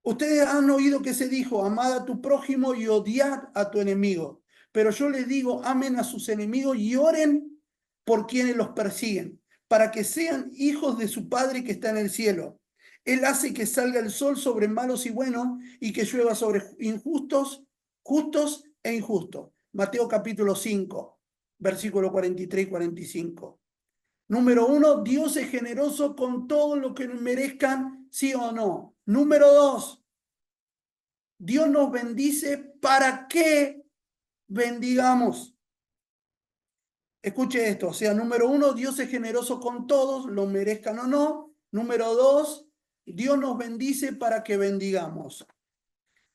Ustedes han oído que se dijo, amad a tu prójimo y odiad a tu enemigo. Pero yo les digo, amen a sus enemigos y oren por quienes los persiguen, para que sean hijos de su Padre que está en el cielo. Él hace que salga el sol sobre malos y buenos y que llueva sobre injustos, justos e injustos. Mateo capítulo 5, versículo 43 y 45. Número 1, Dios es generoso con todo lo que merezcan, sí o no. Número 2, Dios nos bendice para que bendigamos. Escuche esto, o sea, número 1, Dios es generoso con todos, lo merezcan o no. Número 2, Dios nos bendice para que bendigamos.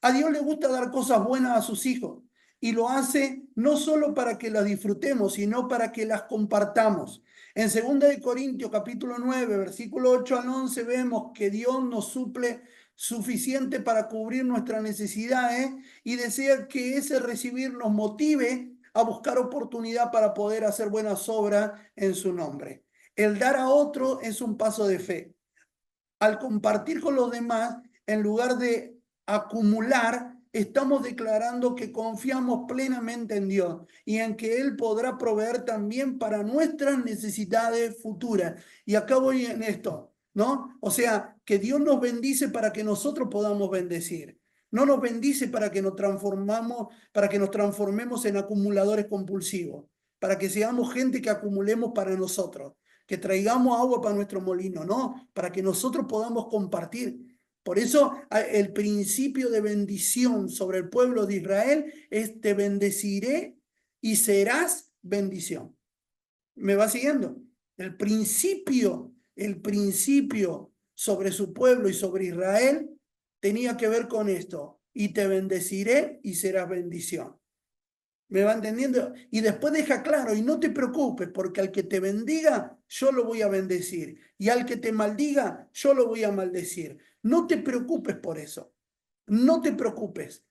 A Dios le gusta dar cosas buenas a sus hijos y lo hace no solo para que las disfrutemos, sino para que las compartamos. En 2 Corintios capítulo 9, versículo 8 al 11 vemos que Dios nos suple suficiente para cubrir nuestras necesidades y desea que ese recibir nos motive a buscar oportunidad para poder hacer buenas obras en su nombre. El dar a otro es un paso de fe. Al compartir con los demás, en lugar de acumular, estamos declarando que confiamos plenamente en Dios y en que Él podrá proveer también para nuestras necesidades futuras. Y acá voy en esto, ¿no? O sea, que Dios nos bendice para que nosotros podamos bendecir. No nos bendice para que nos transformemos en acumuladores compulsivos, para que seamos gente que acumulemos para nosotros, que traigamos agua para nuestro molino, ¿no? Para que nosotros podamos compartir. Por eso el principio de bendición sobre el pueblo de Israel es: te bendeciré y serás bendición. ¿Me va siguiendo? El principio sobre su pueblo y sobre Israel tenía que ver con esto: y te bendeciré y serás bendición. ¿Me va entendiendo? Y después deja claro: y no te preocupes, porque al que te bendiga, yo lo voy a bendecir. Y al que te maldiga, yo lo voy a maldecir. No te preocupes por eso. No te preocupes.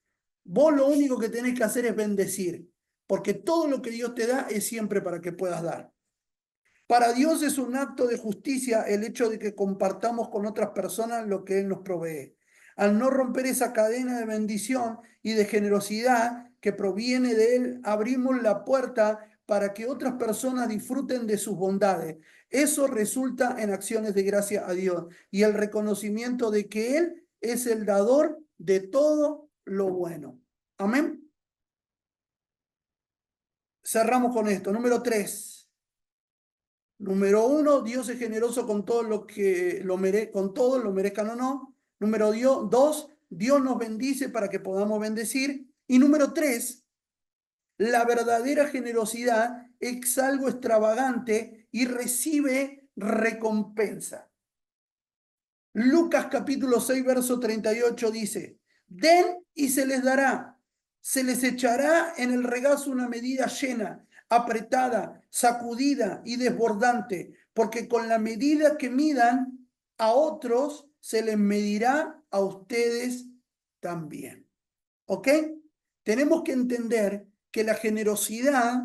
Vos lo único que tenés que hacer es bendecir, porque todo lo que Dios te da es siempre para que puedas dar. Para Dios es un acto de justicia el hecho de que compartamos con otras personas lo que Él nos provee. Al no romper esa cadena de bendición y de generosidad que proviene de Él, abrimos la puerta para que otras personas disfruten de sus bondades. Eso resulta en acciones de gracia a Dios y el reconocimiento de que Él es el dador de todo lo bueno. Amén. Cerramos con esto. Número 3. Número 1, Dios es generoso con todo lo que con todo, lo merezcan o no. Número 2, Dios nos bendice para que podamos bendecir. Y número 3, la verdadera generosidad es algo extravagante y recibe recompensa. Lucas capítulo 6, verso 38 dice: den y se les dará, se les echará en el regazo una medida llena, apretada, sacudida y desbordante, porque con la medida que midan a otros, se les medirá a ustedes también. ¿Ok? Tenemos que entender que la generosidad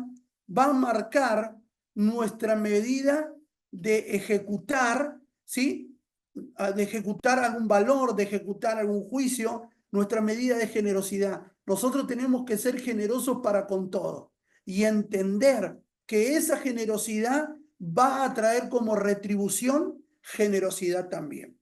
va a marcar nuestra medida de ejecutar, ¿sí? De ejecutar algún valor, de ejecutar algún juicio, nuestra medida de generosidad. Nosotros tenemos que ser generosos para con todo y entender que esa generosidad va a traer como retribución generosidad también.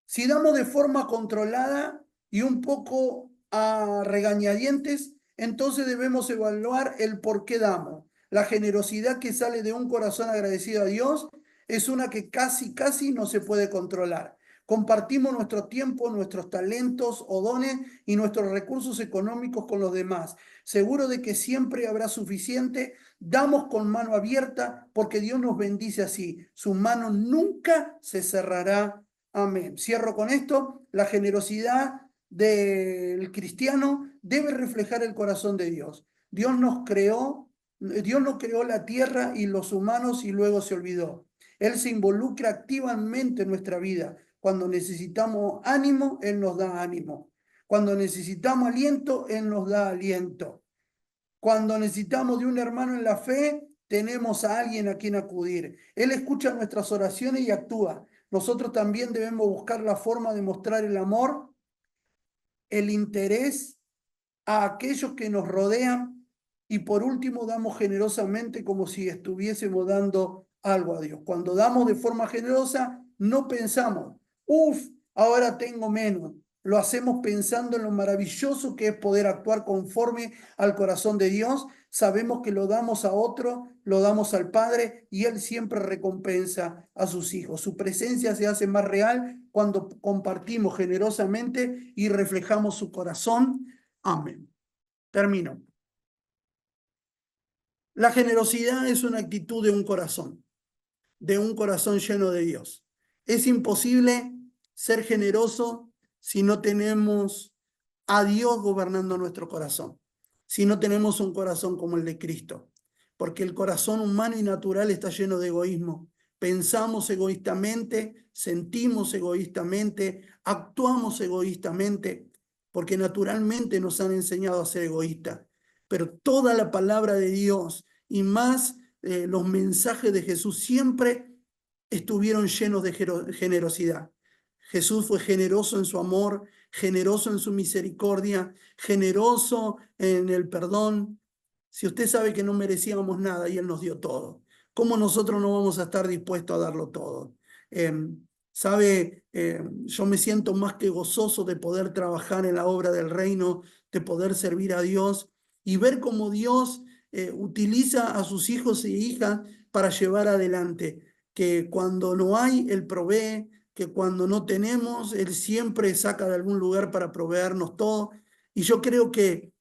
Si damos de forma controlada y un poco a regañadientes, entonces debemos evaluar el por qué damos. La generosidad que sale de un corazón agradecido a Dios es una que casi no se puede controlar. Compartimos nuestro tiempo, nuestros talentos o dones y nuestros recursos económicos con los demás. Seguro de que siempre habrá suficiente. Damos con mano abierta porque Dios nos bendice así. Su mano nunca se cerrará. Amén. Cierro con esto. La generosidad del cristiano debe reflejar el corazón de Dios. Dios no creó la tierra y los humanos y luego se olvidó. Él se involucra activamente en nuestra vida. Cuando necesitamos ánimo, Él nos da ánimo. Cuando necesitamos aliento, Él nos da aliento. Cuando necesitamos de un hermano en la fe, tenemos a alguien a quien acudir. Él escucha nuestras oraciones y actúa. Nosotros también debemos buscar la forma de mostrar el amor, el interés a aquellos que nos rodean y por último damos generosamente como si estuviésemos dando algo a Dios. Cuando damos de forma generosa, no pensamos: ahora tengo menos. Lo hacemos pensando en lo maravilloso que es poder actuar conforme al corazón de Dios. Sabemos que lo damos a otro, lo damos al Padre y Él siempre recompensa a sus hijos. Su presencia se hace más real cuando compartimos generosamente y reflejamos su corazón. Amén. Termino. La generosidad es una actitud de un corazón lleno de Dios. Es imposible ser generoso si no tenemos a Dios gobernando nuestro corazón, si no tenemos un corazón como el de Cristo, porque el corazón humano y natural está lleno de egoísmo. Pensamos egoístamente, sentimos egoístamente, actuamos egoístamente, porque naturalmente nos han enseñado a ser egoístas. Pero toda la palabra de Dios y más los mensajes de Jesús siempre estuvieron llenos de generosidad. Jesús fue generoso en su amor, generoso en su misericordia, generoso en el perdón. Si usted sabe que no merecíamos nada y Él nos dio todo, ¿cómo nosotros no vamos a estar dispuestos a darlo todo? Yo me siento más que gozoso de poder trabajar en la obra del reino, de poder servir a Dios y ver cómo Dios utiliza a sus hijos e hijas para llevar adelante, que cuando no hay, Él provee, que cuando no tenemos, Él siempre saca de algún lugar para proveernos todo. Y yo creo que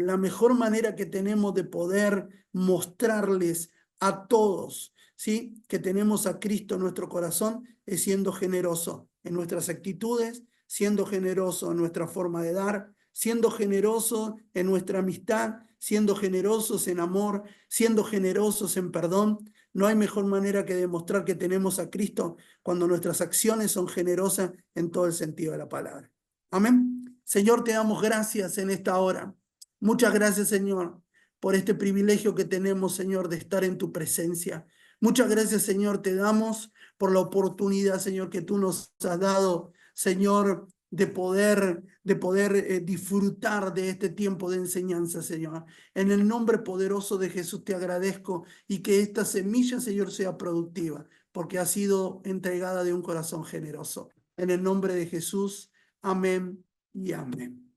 la mejor manera que tenemos de poder mostrarles a todos, ¿sí?, que tenemos a Cristo en nuestro corazón, es siendo generoso en nuestras actitudes, siendo generoso en nuestra forma de dar, siendo generoso en nuestra amistad, siendo generosos en amor, siendo generosos en perdón. No hay mejor manera que demostrar que tenemos a Cristo cuando nuestras acciones son generosas en todo el sentido de la palabra. Amén. Señor, te damos gracias en esta hora. Muchas gracias, Señor, por este privilegio que tenemos, Señor, de estar en tu presencia. Muchas gracias, Señor, te damos por la oportunidad, Señor, que tú nos has dado, Señor, de poder disfrutar de este tiempo de enseñanza, Señor. En el nombre poderoso de Jesús te agradezco y que esta semilla, Señor, sea productiva, porque ha sido entregada de un corazón generoso. En el nombre de Jesús, amén y amén.